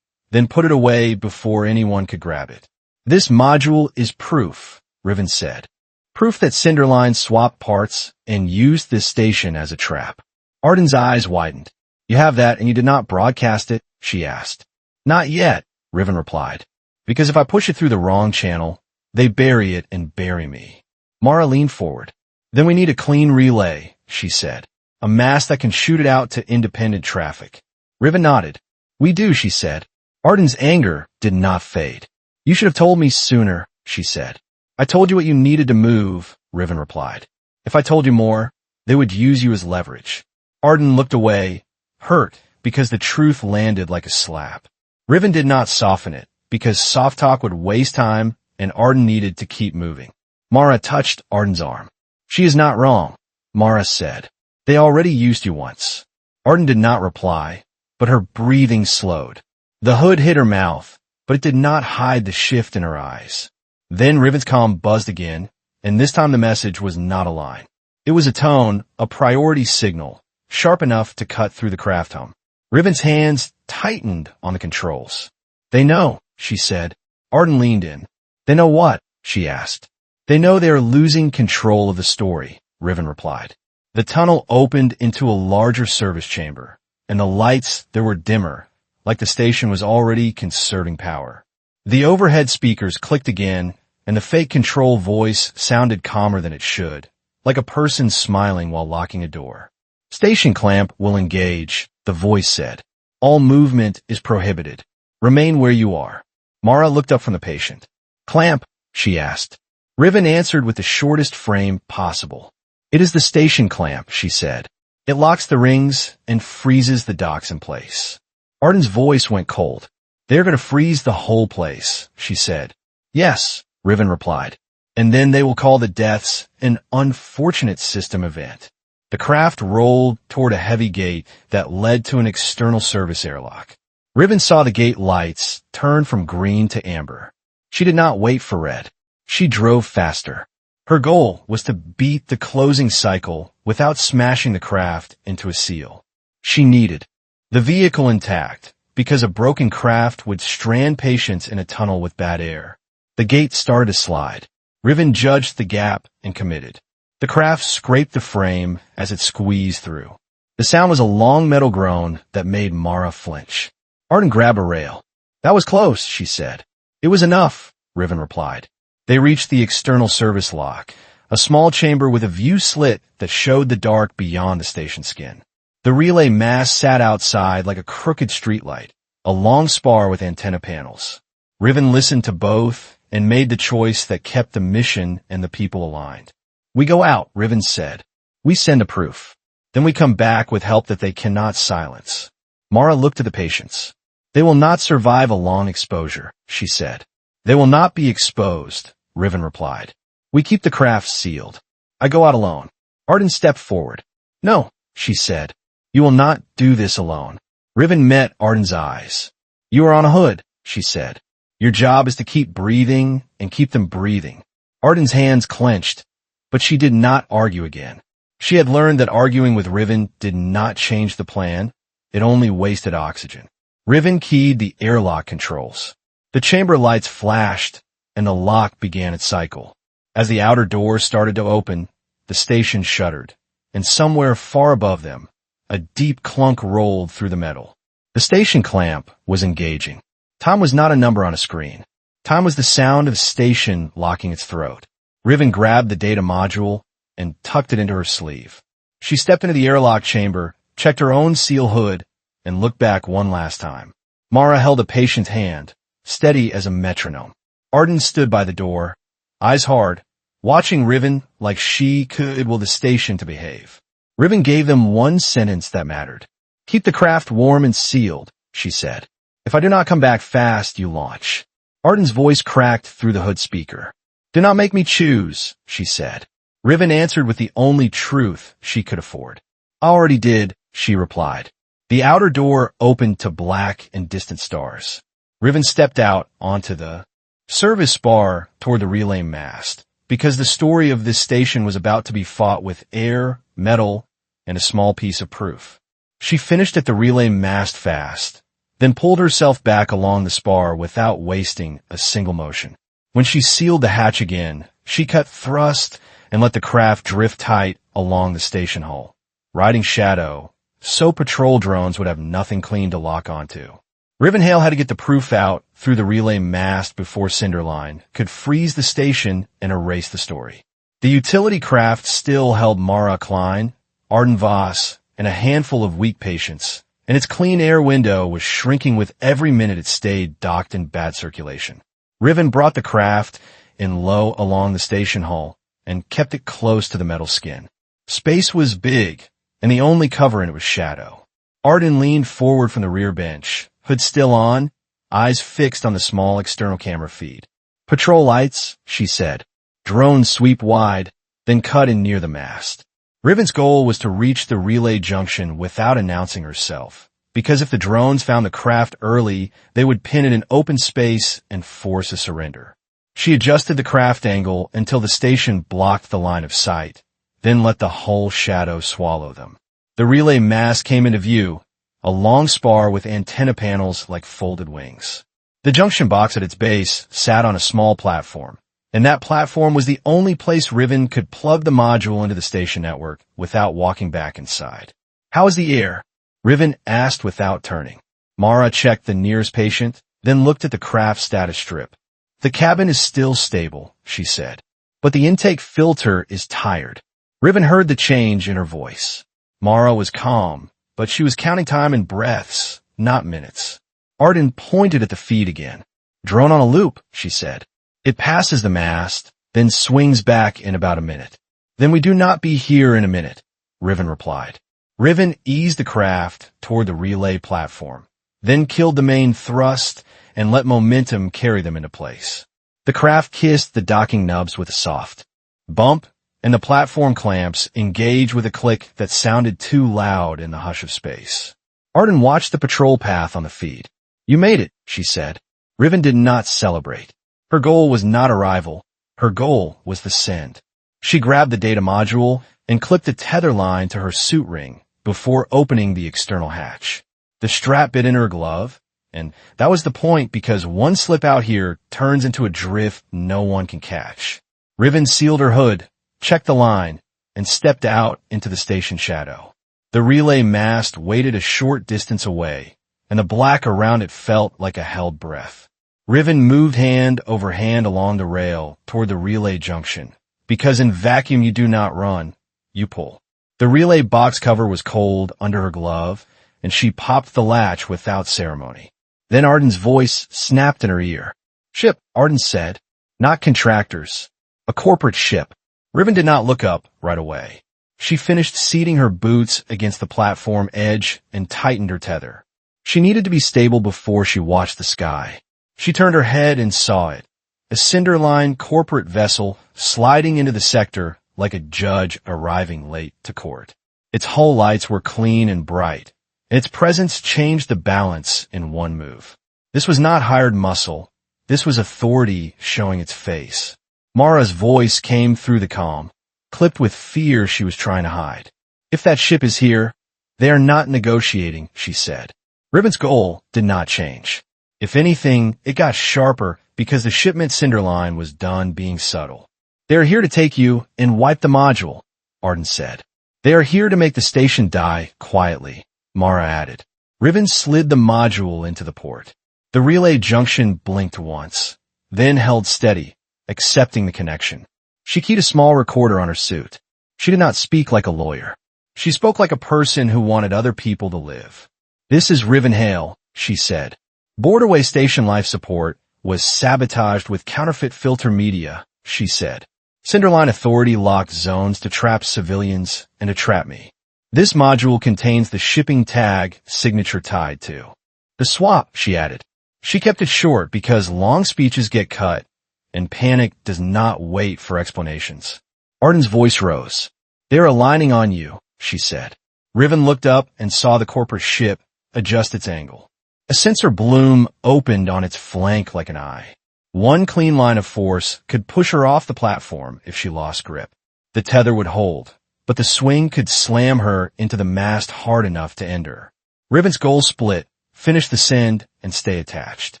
then put it away before anyone could grab it. This module is proof, Riven said. Proof that Cinderline swapped parts and used this station as a trap. Arden's eyes widened. You have that and you did not broadcast it, she asked. Not yet, Riven replied. Because if I push it through the wrong channel, they bury it and bury me. Mara leaned forward. Then we need a clean relay, she said. A mast that can shoot it out to independent traffic. Riven nodded. We do, she said. Arden's anger did not fade. You should have told me sooner, she said. I told you what you needed to move, Riven replied. If I told you more, they would use you as leverage. Arden looked away, hurt because the truth landed like a slap. Riven did not soften it, because soft talk would waste time and Arden needed to keep moving. Mara touched Arden's arm. She is not wrong, Mara said. They already used you once. Arden did not reply, but her breathing slowed. The hood hit her mouth, but it did not hide the shift in her eyes. Then Riven's comm buzzed again, and this time the message was not a line. It was a tone, a priority signal, sharp enough to cut through the craft hum. Riven's hands tightened on the controls. They know, she said. Arden leaned in. They know what? She asked. They know they are losing control of the story, Riven replied. The tunnel opened into a larger service chamber, and the lights there were dimmer, like the station was already conserving power. The overhead speakers clicked again, and the fake control voice sounded calmer than it should, like a person smiling while locking a door. Station clamp will engage, the voice said. All movement is prohibited. Remain where you are. Mara looked up from the patient. Clamp, she asked. Riven answered with the shortest frame possible. It is the station clamp, she said. It locks the rings and freezes the docks in place. Arden's voice went cold. They're going to freeze the whole place, she said. Yes, Riven replied. And then they will call the deaths an unfortunate system event. The craft rolled toward a heavy gate that led to an external service airlock. Riven saw the gate lights turn from green to amber. She did not wait for red. She drove faster. Her goal was to beat the closing cycle without smashing the craft into a seal. She needed the vehicle intact, because a broken craft would strand patients in a tunnel with bad air. The gate started to slide. Riven judged the gap and committed. The craft scraped the frame as it squeezed through. The sound was a long metal groan that made Mara flinch. Arden grabbed a rail. That was close, she said. It was enough, Riven replied. They reached the external service lock, a small chamber with a view slit that showed the dark beyond the station skin. The relay mast sat outside like a crooked streetlight, a long spar with antenna panels. Riven listened to both and made the choice that kept the mission and the people aligned. We go out, Riven said. We send a proof. Then we come back with help that they cannot silence. Mara looked at the patients. They will not survive a long exposure, she said. They will not be exposed, Riven replied. We keep the craft sealed. I go out alone. Arden stepped forward. No, she said. You will not do this alone. Riven met Arden's eyes. You are on a hood, she said. Your job is to keep breathing and keep them breathing. Arden's hands clenched, but she did not argue again. She had learned that arguing with Riven did not change the plan. It only wasted oxygen. Riven keyed the airlock controls. The chamber lights flashed, and the lock began its cycle. As the outer door started to open, the station shuddered, and somewhere far above them, a deep clunk rolled through the metal. The station clamp was engaging. Time was not a number on a screen. Time was the sound of the station locking its throat. Riven grabbed the data module and tucked it into her sleeve. She stepped into the airlock chamber, checked her own seal hood, and looked back one last time. Mara held a patient's hand, steady as a metronome. Arden stood by the door, eyes hard, watching Riven like she could will the station to behave. Riven gave them one sentence that mattered. Keep the craft warm and sealed, she said. If I do not come back fast, you launch. Arden's voice cracked through the hood speaker. Do not make me choose, she said. Riven answered with the only truth she could afford. I already did, she replied. The outer door opened to black and distant stars. Riven stepped out onto the service bar toward the relay mast, because the story of this station was about to be fought with air, metal, and a small piece of proof. She finished at the relay mast fast, then pulled herself back along the spar without wasting a single motion. When she sealed the hatch again, she cut thrust and let the craft drift tight along the station hull, riding shadow, so patrol drones would have nothing clean to lock onto. Riven Hale had to get the proof out through the relay mast before Cinderline could freeze the station and erase the story. The utility craft still held Mara Klein, Arden Voss, and a handful of weak patients, and its clean air window was shrinking with every minute it stayed docked in bad circulation. Riven brought the craft in low along the station hull and kept it close to the metal skin. Space was big, and the only cover in it was shadow. Arden leaned forward from the rear bench, hood still on, eyes fixed on the small external camera feed. Patrol lights, she said. Drones sweep wide, then cut in near the mast. Riven's goal was to reach the relay junction without announcing herself, because if the drones found the craft early, they would pin it in open space and force a surrender. She adjusted the craft angle until the station blocked the line of sight, then let the hull shadow swallow them. The relay mast came into view, a long spar with antenna panels like folded wings. The junction box at its base sat on a small platform, and that platform was the only place Riven could plug the module into the station network without walking back inside. How is the air? Riven asked without turning. Mara checked the nearest patient, then looked at the craft status strip. The cabin is still stable, she said, but the intake filter is tired. Riven heard the change in her voice. Mara was calm, but she was counting time in breaths, not minutes. Arden pointed at the feed again. Drone on a loop, she said. It passes the mast, then swings back in about a minute. Then we do not be here in a minute, Riven replied. Riven eased the craft toward the relay platform, then killed the main thrust and let momentum carry them into place. The craft kissed the docking nubs with a soft bump, and the platform clamps engaged with a click that sounded too loud in the hush of space. Arden watched the patrol path on the feed. You made it, she said. Riven did not celebrate. Her goal was not arrival. Her goal was the send. She grabbed the data module and clipped the tether line to her suit ring before opening the external hatch. The strap bit in her glove, and that was the point because one slip out here turns into a drift no one can catch. Riven sealed her hood, checked the line, and stepped out into the station shadow. The relay mast waited a short distance away, and the black around it felt like a held breath. Riven moved hand over hand along the rail toward the relay junction, because in vacuum you do not run, you pull. The relay box cover was cold under her glove, and she popped the latch without ceremony. Then Arden's voice snapped in her ear. Ship, Arden said. Not contractors. A corporate ship. Riven did not look up right away. She finished seating her boots against the platform edge and tightened her tether. She needed to be stable before she watched the sky. She turned her head and saw it. A Cinderline corporate vessel sliding into the sector like a judge arriving late to court. Its hull lights were clean and bright, and its presence changed the balance in one move. This was not hired muscle. This was authority showing its face. Mara's voice came through the comm, clipped with fear she was trying to hide. If that ship is here, they are not negotiating, she said. Riven's goal did not change. If anything, it got sharper because the shipment Cinderline was done being subtle. They are here to take you and wipe the module, Arden said. They are here to make the station die quietly, Mara added. Riven slid the module into the port. The relay junction blinked once, then held steady, accepting the connection. She keyed a small recorder on her suit. She did not speak like a lawyer. She spoke like a person who wanted other people to live. This is Riven Hale, she said. Borderway Station life support was sabotaged with counterfeit filter media, she said. Cinderline Authority locked zones to trap civilians and to trap me. This module contains the shipping tag signature tied to. The swap, she added. She kept it short because long speeches get cut, and panic does not wait for explanations. Arden's voice rose. They're aligning on you, she said. Riven looked up and saw the corporate ship adjust its angle. A sensor bloom opened on its flank like an eye. One clean line of force could push her off the platform if she lost grip. The tether would hold, but the swing could slam her into the mast hard enough to end her. Riven's goal split, finish the send, and stay attached.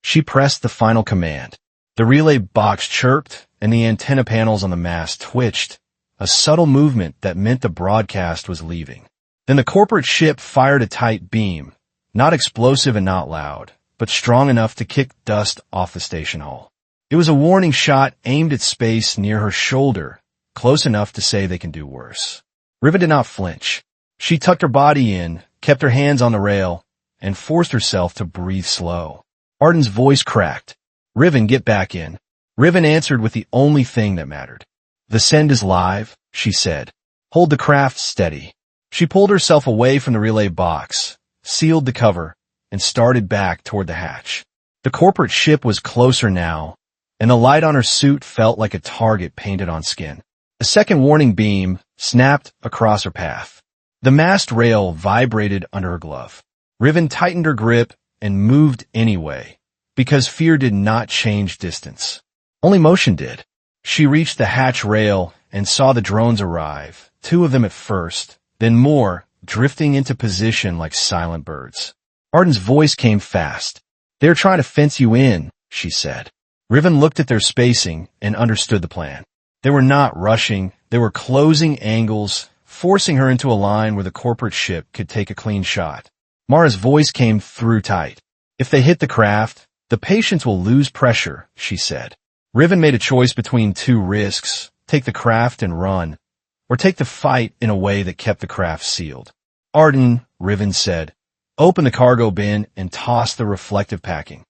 She pressed the final command. The relay box chirped, and the antenna panels on the mast twitched, a subtle movement that meant the broadcast was leaving. Then the corporate ship fired a tight beam, not explosive and not loud, but strong enough to kick dust off the station hull. It was a warning shot aimed at space near her shoulder, close enough to say they can do worse. Riven did not flinch. She tucked her body in, kept her hands on the rail, and forced herself to breathe slow. Arden's voice cracked. Riven, get back in. Riven answered with the only thing that mattered. The send is live, she said. Hold the craft steady. She pulled herself away from the relay box, sealed the cover, and started back toward the hatch. The corporate ship was closer now, and the light on her suit felt like a target painted on skin. A second warning beam snapped across her path. The mast rail vibrated under her glove. Riven tightened her grip and moved anyway, because fear did not change distance. Only motion did. She reached the hatch rail and saw the drones arrive, 2 of them at first, then more, drifting into position like silent birds. Arden's voice came fast. They're trying to fence you in, she said. Riven looked at their spacing and understood the plan. They were not rushing, they were closing angles, forcing her into a line where the corporate ship could take a clean shot. Mara's voice came through tight. If they hit the craft, the patients will lose pressure, she said. Riven made a choice between 2 risks, take the craft and run, or take the fight in a way that kept the craft sealed. Arden, Riven said, open the cargo bin and toss the reflective packing.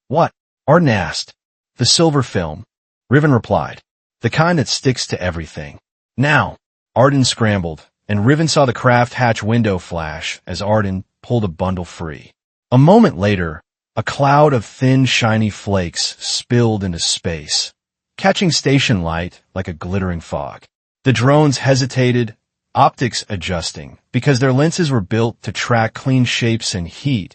What? Arden asked. The silver film. Riven replied. The kind that sticks to everything. Now. Arden scrambled, and Riven saw the craft hatch window flash as Arden pulled a bundle free. A moment later, a cloud of thin, shiny flakes spilled into space, catching station light like a glittering fog. The drones hesitated, optics adjusting, because their lenses were built to track clean shapes and heat,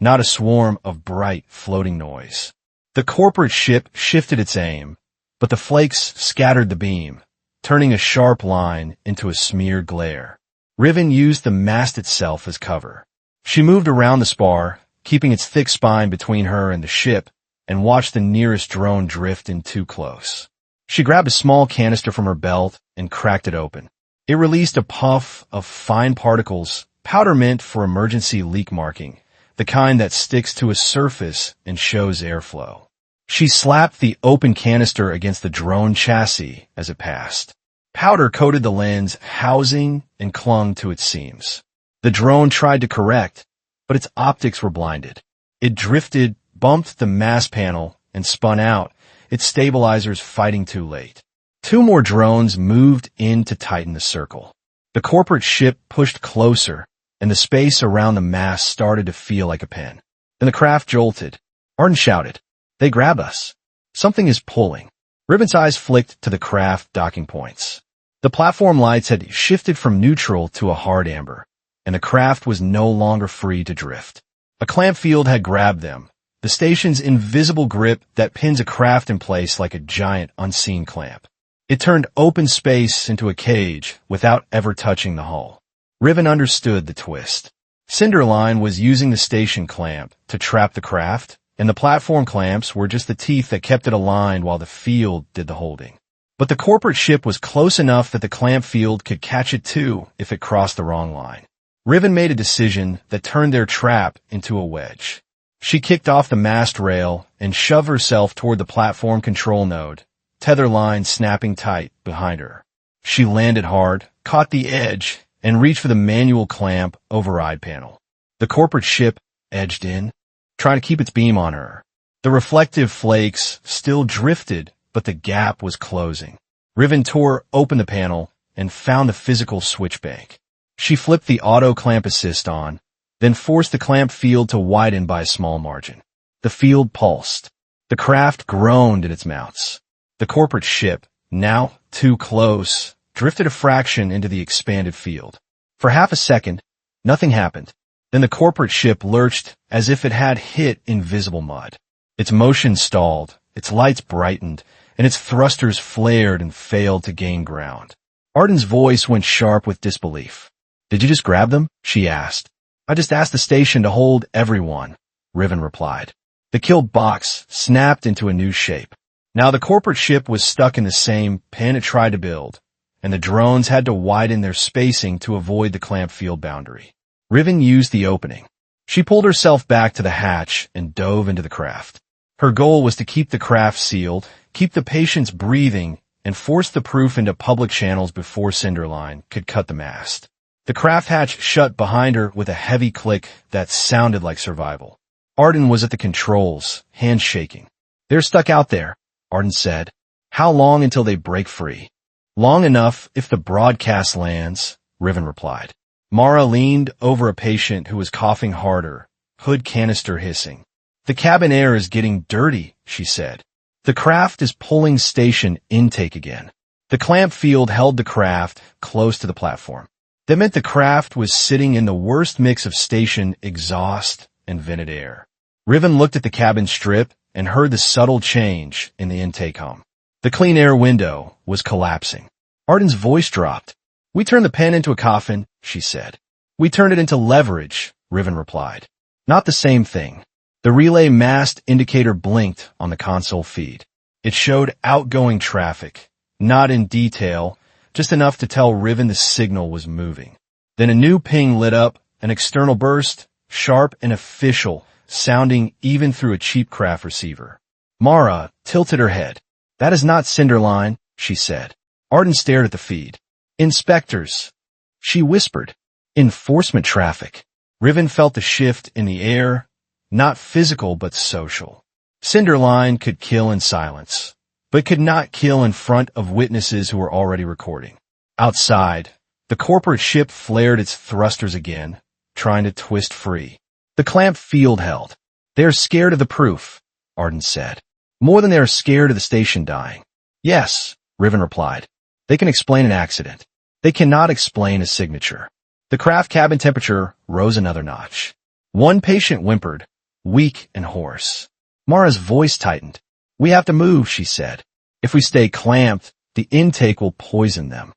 not a swarm of bright, floating noise. The corporate ship shifted its aim, but the flakes scattered the beam, turning a sharp line into a smeared glare. Riven used the mast itself as cover. She moved around the spar, keeping its thick spine between her and the ship, and watched the nearest drone drift in too close. She grabbed a small canister from her belt and cracked it open. It released a puff of fine particles, powder meant for emergency leak marking, the kind that sticks to a surface and shows airflow. She slapped the open canister against the drone chassis as it passed. Powder coated the lens housing and clung to its seams. The drone tried to correct, but its optics were blinded. It drifted, bumped the mast panel, and spun out, its stabilizers fighting too late. 2 more drones moved in to tighten the circle. The corporate ship pushed closer, and the space around the mast started to feel like a pen. Then the craft jolted. Arden shouted, "They grab us. Something is pulling." Riven's eyes flicked to the craft docking points. The platform lights had shifted from neutral to a hard amber, and the craft was no longer free to drift. A clamp field had grabbed them, the station's invisible grip that pins a craft in place like a giant unseen clamp. It turned open space into a cage without ever touching the hull. Riven understood the twist. Cinderline was using the station clamp to trap the craft, and the platform clamps were just the teeth that kept it aligned while the field did the holding. But the corporate ship was close enough that the clamp field could catch it too if it crossed the wrong line. Riven made a decision that turned their trap into a wedge. She kicked off the mast rail and shoved herself toward the platform control node, tether line snapping tight behind her. She landed hard, caught the edge, and reached for the manual clamp override panel. The corporate ship edged in, trying to keep its beam on her. The reflective flakes still drifted, but the gap was closing. Riven tore open the panel and found the physical switch bank. She flipped the auto clamp assist on, then forced the clamp field to widen by a small margin. The field pulsed. The craft groaned in its mounts. The corporate ship, now too close, drifted a fraction into the expanded field. For half a second, nothing happened. Then the corporate ship lurched as if it had hit invisible mud. Its motion stalled, its lights brightened, and its thrusters flared and failed to gain ground. Arden's voice went sharp with disbelief. "Did you just grab them?" she asked. "I just asked the station to hold everyone," Riven replied. The killed box snapped into a new shape. Now the corporate ship was stuck in the same pen it tried to build, and the drones had to widen their spacing to avoid the clamp field boundary. Riven used the opening. She pulled herself back to the hatch and dove into the craft. Her goal was to keep the craft sealed, keep the patients breathing, and force the proof into public channels before Cinderline could cut the mast. The craft hatch shut behind her with a heavy click that sounded like survival. Arden was at the controls, hands shaking. "They're stuck out there," Arden said. "How long until they break free?" "Long enough if the broadcast lands," Riven replied. Mara leaned over a patient who was coughing harder, hood canister hissing. "The cabin air is getting dirty," she said. "The craft is pulling station intake again." The clamp field held the craft close to the platform. That meant the craft was sitting in the worst mix of station exhaust and vented air. Riven looked at the cabin strip and heard the subtle change in the intake hum. The clean air window was collapsing. Arden's voice dropped. "We turned the pen into a coffin," she said. "We turned it into leverage," Riven replied. "Not the same thing." The relay mast indicator blinked on the console feed. It showed outgoing traffic, not in detail, just enough to tell Riven the signal was moving. Then a new ping lit up, an external burst, sharp and official, sounding even through a cheap craft receiver. Mara tilted her head. "That is not Cinderline," she said. Arden stared at the feed. "Inspectors," she whispered. "Enforcement traffic." Riven felt the shift in the air, not physical but social. Cinderline could kill in silence, but could not kill in front of witnesses who were already recording. Outside, the corporate ship flared its thrusters again, trying to twist free. The clamp field held. "They are scared of the proof," Arden said. "More than they are scared of the station dying." "Yes," Riven replied. "They can explain an accident. They cannot explain a signature." The craft cabin temperature rose another notch. One patient whimpered, weak and hoarse. Mara's voice tightened. "We have to move," she said. "If we stay clamped, the intake will poison them."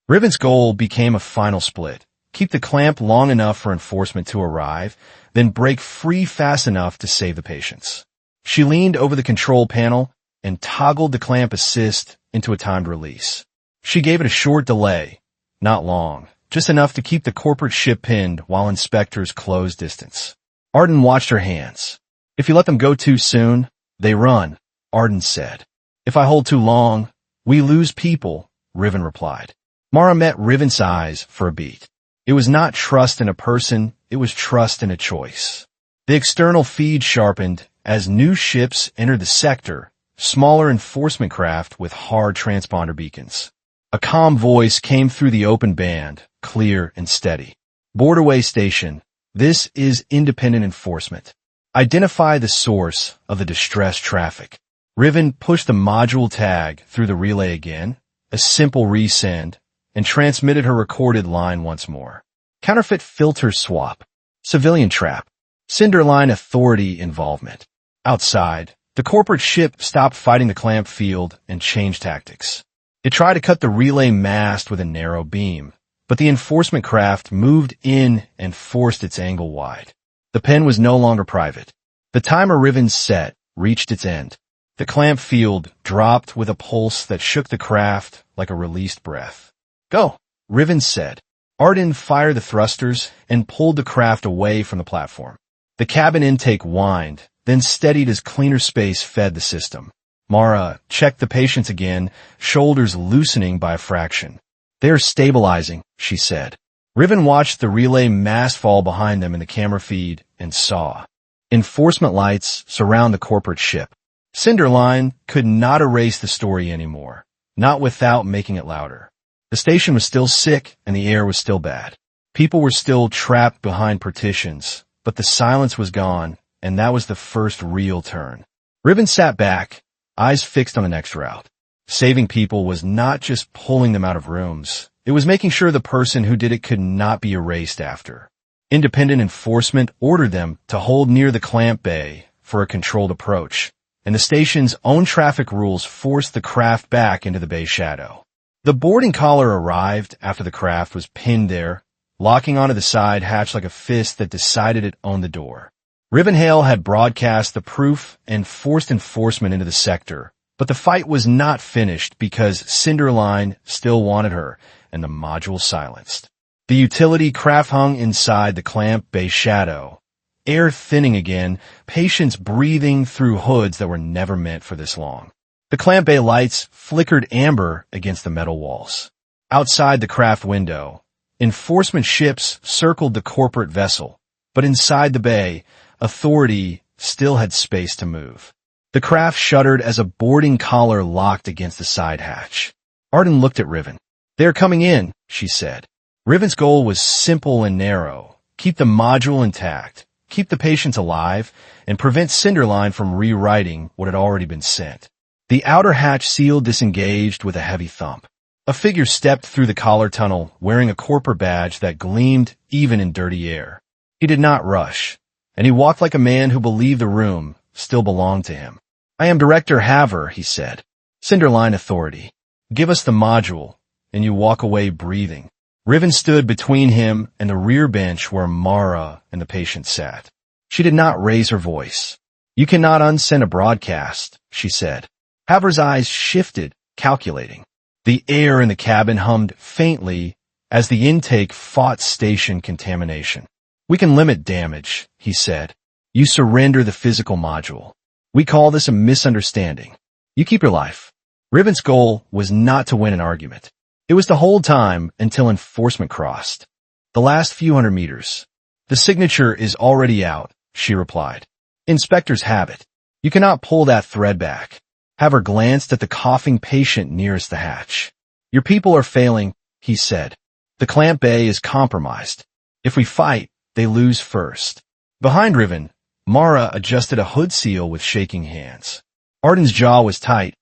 Riven's goal became a final split. Keep the clamp long enough for enforcement to arrive, then break free fast enough to save the patients. She leaned over the control panel and toggled the clamp assist into a timed release. She gave it a short delay, not long, just enough to keep the corporate ship pinned while inspectors closed distance. Arden watched her hands. "If you let them go too soon, they run," Arden said. "If I hold too long, we lose people," Riven replied. Mara met Riven's eyes for a beat. It was not trust in a person, it was trust in a choice. The external feed sharpened as new ships entered the sector, smaller enforcement craft with hard transponder beacons. A calm voice came through the open band, clear and steady. "Borderway Station, this is independent enforcement. Identify the source of the distressed traffic." Riven pushed the module tag through the relay again, a simple resend, and transmitted her recorded line once more. "Counterfeit filter swap. Civilian trap. Cinderline authority involvement." Outside, the corporate ship stopped fighting the clamp field and changed tactics. It tried to cut the relay mast with a narrow beam, but the enforcement craft moved in and forced its angle wide. The pen was no longer private. The timer Riven set reached its end. The clamp field dropped with a pulse that shook the craft like a released breath. "Go," Riven said. Arden fired the thrusters and pulled the craft away from the platform. The cabin intake whined, then steadied as cleaner space fed the system. Mara checked the patients again, shoulders loosening by a fraction. "They're stabilizing," she said. Riven watched the relay mast fall behind them in the camera feed and saw. Enforcement lights surround the corporate ship. Cinderline could not erase the story anymore, not without making it louder. The station was still sick and the air was still bad. People were still trapped behind partitions, but the silence was gone, and that was the first real turn. Riven sat back, eyes fixed on the next route. Saving people was not just pulling them out of rooms. It was making sure the person who did it could not be erased after. Independent enforcement ordered them to hold near the clamp bay for a controlled approach, and the station's own traffic rules forced the craft back into the bay shadow. The boarding collar arrived after the craft was pinned there, locking onto the side hatch like a fist that decided it owned the door. Riven Hale had broadcast the proof and forced enforcement into the sector, but the fight was not finished because Cinderline still wanted her, and the module silenced. The utility craft hung inside the clamp bay shadow, air thinning again, patients breathing through hoods that were never meant for this long. The clamp bay lights flickered amber against the metal walls. Outside the craft window, enforcement ships circled the corporate vessel, but inside the bay, authority still had space to move. The craft shuddered as a boarding collar locked against the side hatch. Arden looked at Riven. "They're coming in," she said. Riven's goal was simple and narrow. Keep the module intact, keep the patients alive, and prevent Cinderline from rewriting what had already been sent. The outer hatch seal disengaged with a heavy thump. A figure stepped through the collar tunnel wearing a corporate badge that gleamed even in dirty air. He did not rush, and he walked like a man who believed the room still belonged to him. "I am Director Haver," he said. "Cinderline Authority. Give us the module, and you walk away breathing." Riven stood between him and the rear bench where Mara and the patient sat. She did not raise her voice. "You cannot unsend a broadcast," she said. Haver's eyes shifted, calculating. The air in the cabin hummed faintly as the intake fought station contamination. "We can limit damage," he said. "You surrender the physical module. We call this a misunderstanding. You keep your life." Riven's goal was not to win an argument. It was to hold time until enforcement crossed. The last few hundred meters. "The signature is already out," she replied. "Inspectors have it. You cannot pull that thread back." Haver glanced at the coughing patient nearest the hatch. "Your people are failing," he said. "The clamp bay is compromised. If we fight, they lose first." Behind Riven, Mara adjusted a hood seal with shaking hands. Arden's jaw was tight,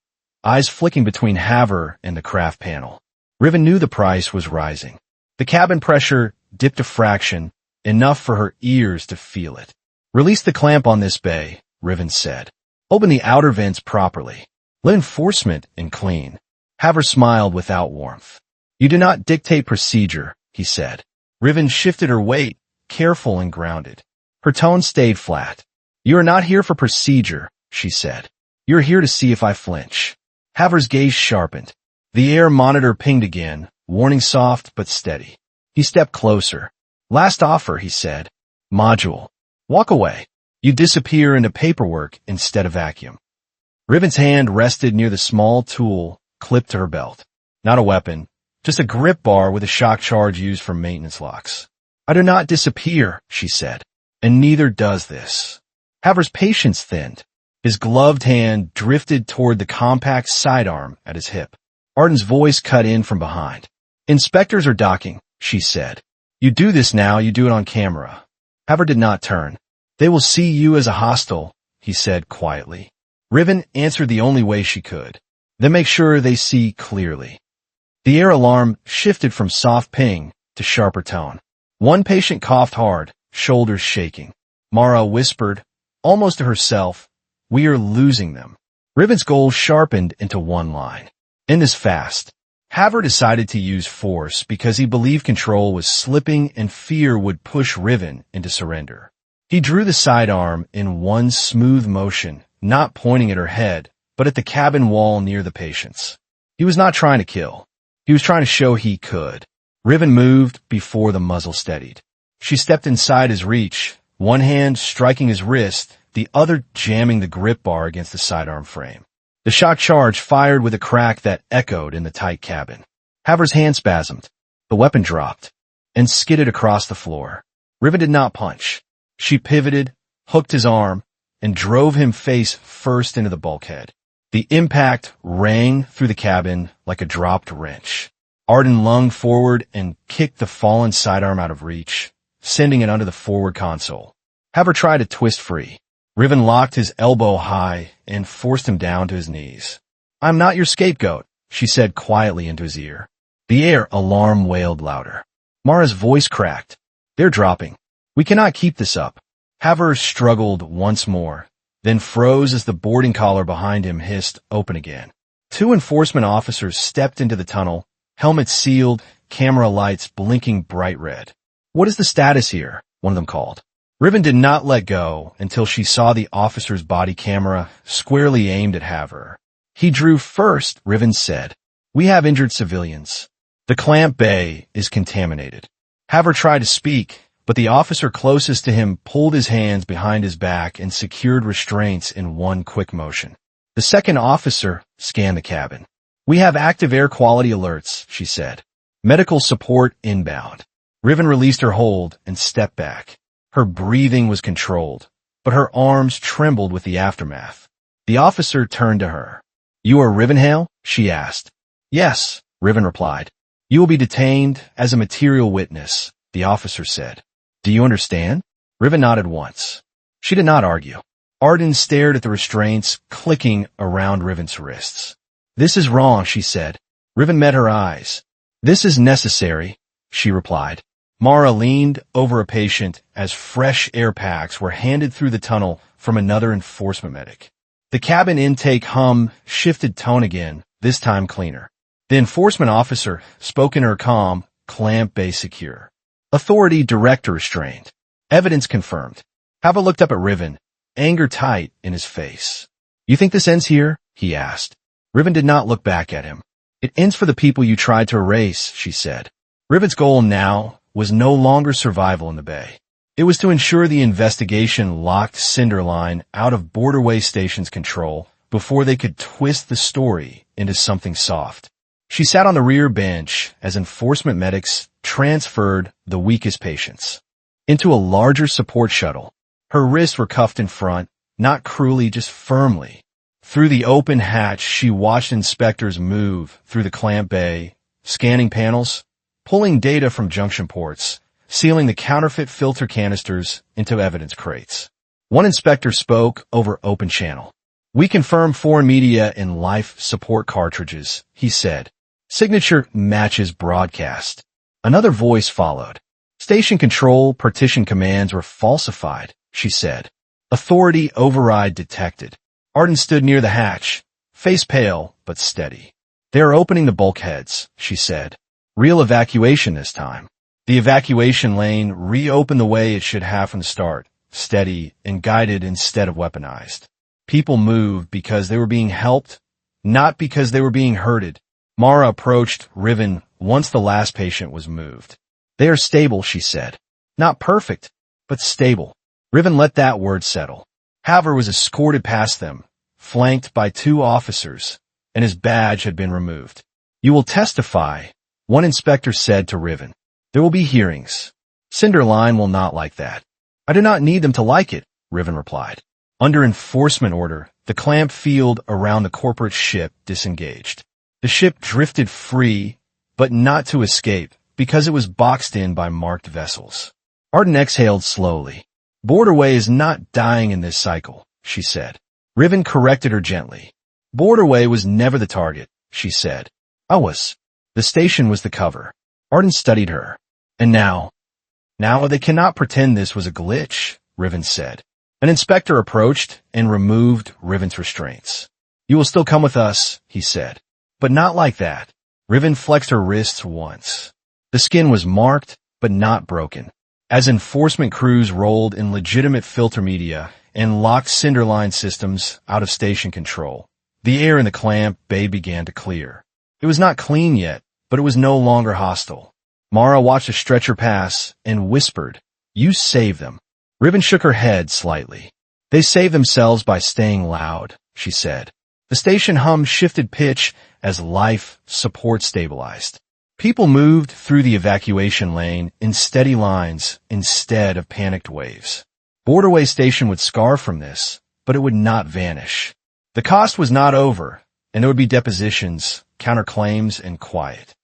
eyes flicking between Haver and the craft panel. Riven knew the price was rising. The cabin pressure dipped a fraction, enough for her ears to feel it. "Release the clamp on this bay," Riven said. "Open the outer vents properly. Let enforcement in clean." Haver smiled without warmth. "You do not dictate procedure," he said. Riven shifted her weight, careful and grounded. Her tone stayed flat. "You are not here for procedure," she said. "You're here to see if I flinch." Haver's gaze sharpened. The air monitor pinged again, warning soft but steady. He stepped closer. "Last offer," he said. "Module. Walk away. You disappear into paperwork instead of vacuum." Riven's hand rested near the small tool clipped to her belt. Not a weapon, just a grip bar with a shock charge used for maintenance locks. "I do not disappear," she said. "And neither does this." Haver's patience thinned. His gloved hand drifted toward the compact sidearm at his hip. Arden's voice cut in from behind. "Inspectors are docking," she said. "You do this now, you do it on camera." Haver did not turn. "They will see you as a hostile," he said quietly. Riven answered the only way she could. "Then make sure they see clearly." The air alarm shifted from soft ping to sharper tone. One patient coughed hard, shoulders shaking. Mara whispered, almost to herself, "We are losing them." Riven's goal sharpened into one line. "End this fast." Haver decided to use force because he believed control was slipping and fear would push Riven into surrender. He drew the sidearm in one smooth motion, not pointing at her head, but at the cabin wall near the patients. He was not trying to kill. He was trying to show he could. Riven moved before the muzzle steadied. She stepped inside his reach, one hand striking his wrist, the other jamming the grip bar against the sidearm frame. The shock charge fired with a crack that echoed in the tight cabin. Haver's hand spasmed. The weapon dropped and skidded across the floor. Riven did not punch. She pivoted, hooked his arm, and drove him face first into the bulkhead. The impact rang through the cabin like a dropped wrench. Arden lunged forward and kicked the fallen sidearm out of reach, sending it under the forward console. Haver tried to twist free. Riven locked his elbow high and forced him down to his knees. "I'm not your scapegoat," she said quietly into his ear. The air alarm wailed louder. Mara's voice cracked. "They're dropping. We cannot keep this up." Haver struggled once more, then froze as the boarding collar behind him hissed open again. Two enforcement officers stepped into the tunnel, helmets sealed, camera lights blinking bright red. "What is the status here?" one of them called. Riven did not let go until she saw the officer's body camera squarely aimed at Haver. "He drew first," Riven said. "We have injured civilians. The clamp bay is contaminated." Haver tried to speak, but the officer closest to him pulled his hands behind his back and secured restraints in one quick motion. The second officer scanned the cabin. "We have active air quality alerts," she said. "Medical support inbound." Riven released her hold and stepped back. Her breathing was controlled, but her arms trembled with the aftermath. The officer turned to her. "You are Riven Hale?" she asked. "Yes," Riven replied. "You will be detained as a material witness," the officer said. "Do you understand?" Riven nodded once. She did not argue. Arden stared at the restraints clicking around Riven's wrists. "This is wrong," she said. Riven met her eyes. "This is necessary," she replied. Mara leaned over a patient as fresh air packs were handed through the tunnel from another enforcement medic. The cabin intake hum shifted tone again, this time cleaner. The enforcement officer spoke in her calm, clamp bay secure. "Authority director restrained. Evidence confirmed." Hava looked up at Riven, anger tight in his face. "You think this ends here?" he asked. Riven did not look back at him. "It ends for the people you tried to erase," she said. Riven's goal now was no longer survival in the bay. It was to ensure the investigation locked Cinderline out of Borderway Station's control before they could twist the story into something soft. She sat on the rear bench as enforcement medics transferred the weakest patients into a larger support shuttle. Her wrists were cuffed in front, not cruelly, just firmly. Through the open hatch, she watched inspectors move through the clamp bay, scanning panels, pulling data from junction ports, sealing the counterfeit filter canisters into evidence crates. One inspector spoke over open channel. "We confirm foreign media and life support cartridges," he said. "Signature matches broadcast." Another voice followed. "Station control partition commands were falsified," she said. "Authority override detected." Arden stood near the hatch, face pale but steady. "They are opening the bulkheads," she said. "Real evacuation this time." The evacuation lane reopened the way it should have from the start, steady and guided instead of weaponized. People moved because they were being helped, not because they were being herded. Mara approached Riven once the last patient was moved. "They are stable," she said. "Not perfect, but stable." Riven let that word settle. Haver was escorted past them, flanked by two officers, and his badge had been removed. "You will testify," one inspector said to Riven. "There will be hearings. Cinderline will not like that." "I do not need them to like it," Riven replied. Under enforcement order, the clamp field around the corporate ship disengaged. The ship drifted free, but not to escape, because it was boxed in by marked vessels. Arden exhaled slowly. "Borderway is not dying in this cycle," she said. Riven corrected her gently. "Borderway was never the target," she said. "I was. The station was the cover." Arden studied her. "And now?" "Now they cannot pretend this was a glitch," Riven said. An inspector approached and removed Riven's restraints. "You will still come with us," he said. "But not like that." Riven flexed her wrists once. The skin was marked, but not broken. As enforcement crews rolled in legitimate filter media and locked Cinderline systems out of station control, the air in the clamp bay began to clear. It was not clean yet, but it was no longer hostile. Mara watched a stretcher pass and whispered, "You save them." Riven shook her head slightly. "They save themselves by staying loud," she said. The station hum shifted pitch as life support stabilized. People moved through the evacuation lane in steady lines instead of panicked waves. Borderway Station would scar from this, but it would not vanish. The cost was not over, and there would be depositions, counterclaims, and quiet.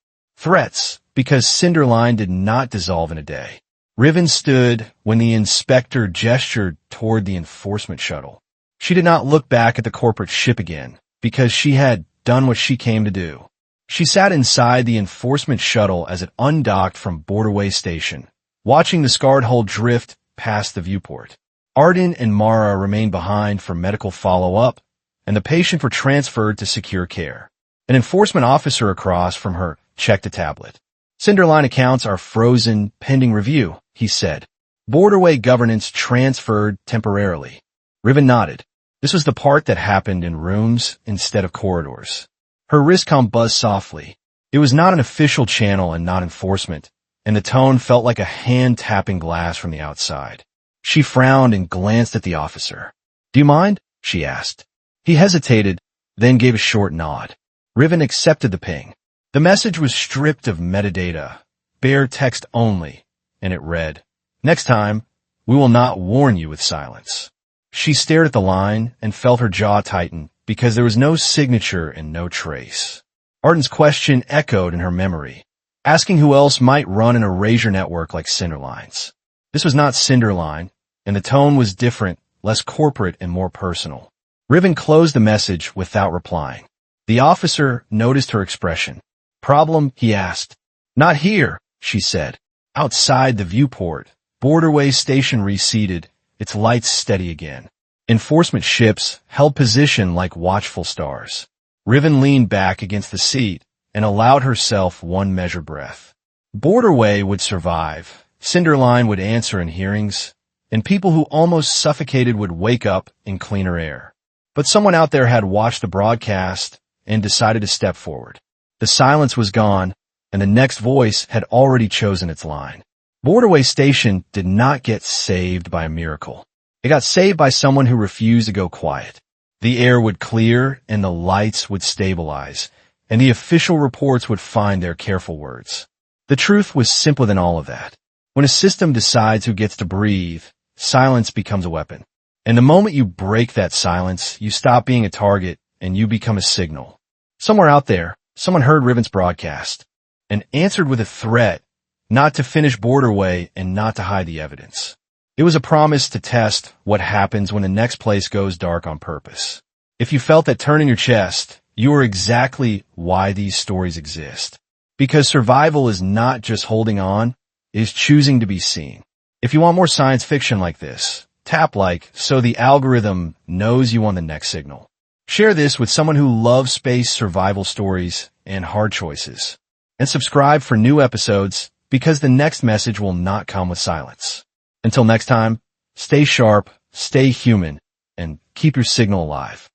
Threats, because Cinderline did not dissolve in a day. Riven stood when the inspector gestured toward the enforcement shuttle. She did not look back at the corporate ship again, because she had done what she came to do. She sat inside the enforcement shuttle as it undocked from Borderway Station, watching the scarred hull drift past the viewport. Arden and Mara remained behind for medical follow-up, and the patient were transferred to secure care. An enforcement officer across from her checked a tablet. Cinderline accounts are frozen pending review, he said. Borderway governance transferred temporarily. Riven nodded. This was the part that happened in rooms instead of corridors. Her wristcom buzzed softly. It was not an official channel and not enforcement, and the tone felt like a hand tapping glass from the outside. She frowned and glanced at the officer. "Do you mind?" she asked. He hesitated, then gave a short nod. Riven accepted the ping. The message was stripped of metadata, bare text only, and it read, "Next time, we will not warn you with silence." She stared at the line and felt her jaw tighten because there was no signature and no trace. Arden's question echoed in her memory, asking who else might run an erasure network like Cinderline's. This was not Cinderline, and the tone was different, less corporate and more personal. Riven closed the message without replying. The officer noticed her expression. "Problem?" he asked. "Not here," she said. Outside the viewport, Borderway Station receded, its lights steady again. Enforcement ships held position like watchful stars. Riven leaned back against the seat and allowed herself one measured breath. Borderway would survive, Cinderline would answer in hearings, and people who almost suffocated would wake up in cleaner air. But someone out there had watched the broadcast and decided to step forward. The silence was gone, and the next voice had already chosen its line. Borderway Station did not get saved by a miracle. It got saved by someone who refused to go quiet. The air would clear, and the lights would stabilize, and the official reports would find their careful words. The truth was simpler than all of that. When a system decides who gets to breathe, silence becomes a weapon. And the moment you break that silence, you stop being a target, and you become a signal. Somewhere out there, someone heard Riven's broadcast, and answered with a threat, not to finish Borderway and not to hide the evidence. It was a promise to test what happens when the next place goes dark on purpose. If you felt that turn in your chest, you are exactly why these stories exist. Because survival is not just holding on, it is choosing to be seen. If you want more science fiction like this, tap like so the algorithm knows you on the next signal. Share this with someone who loves space survival stories and hard choices. And subscribe for new episodes because the next message will not come with silence. Until next time, stay sharp, stay human, and keep your signal alive.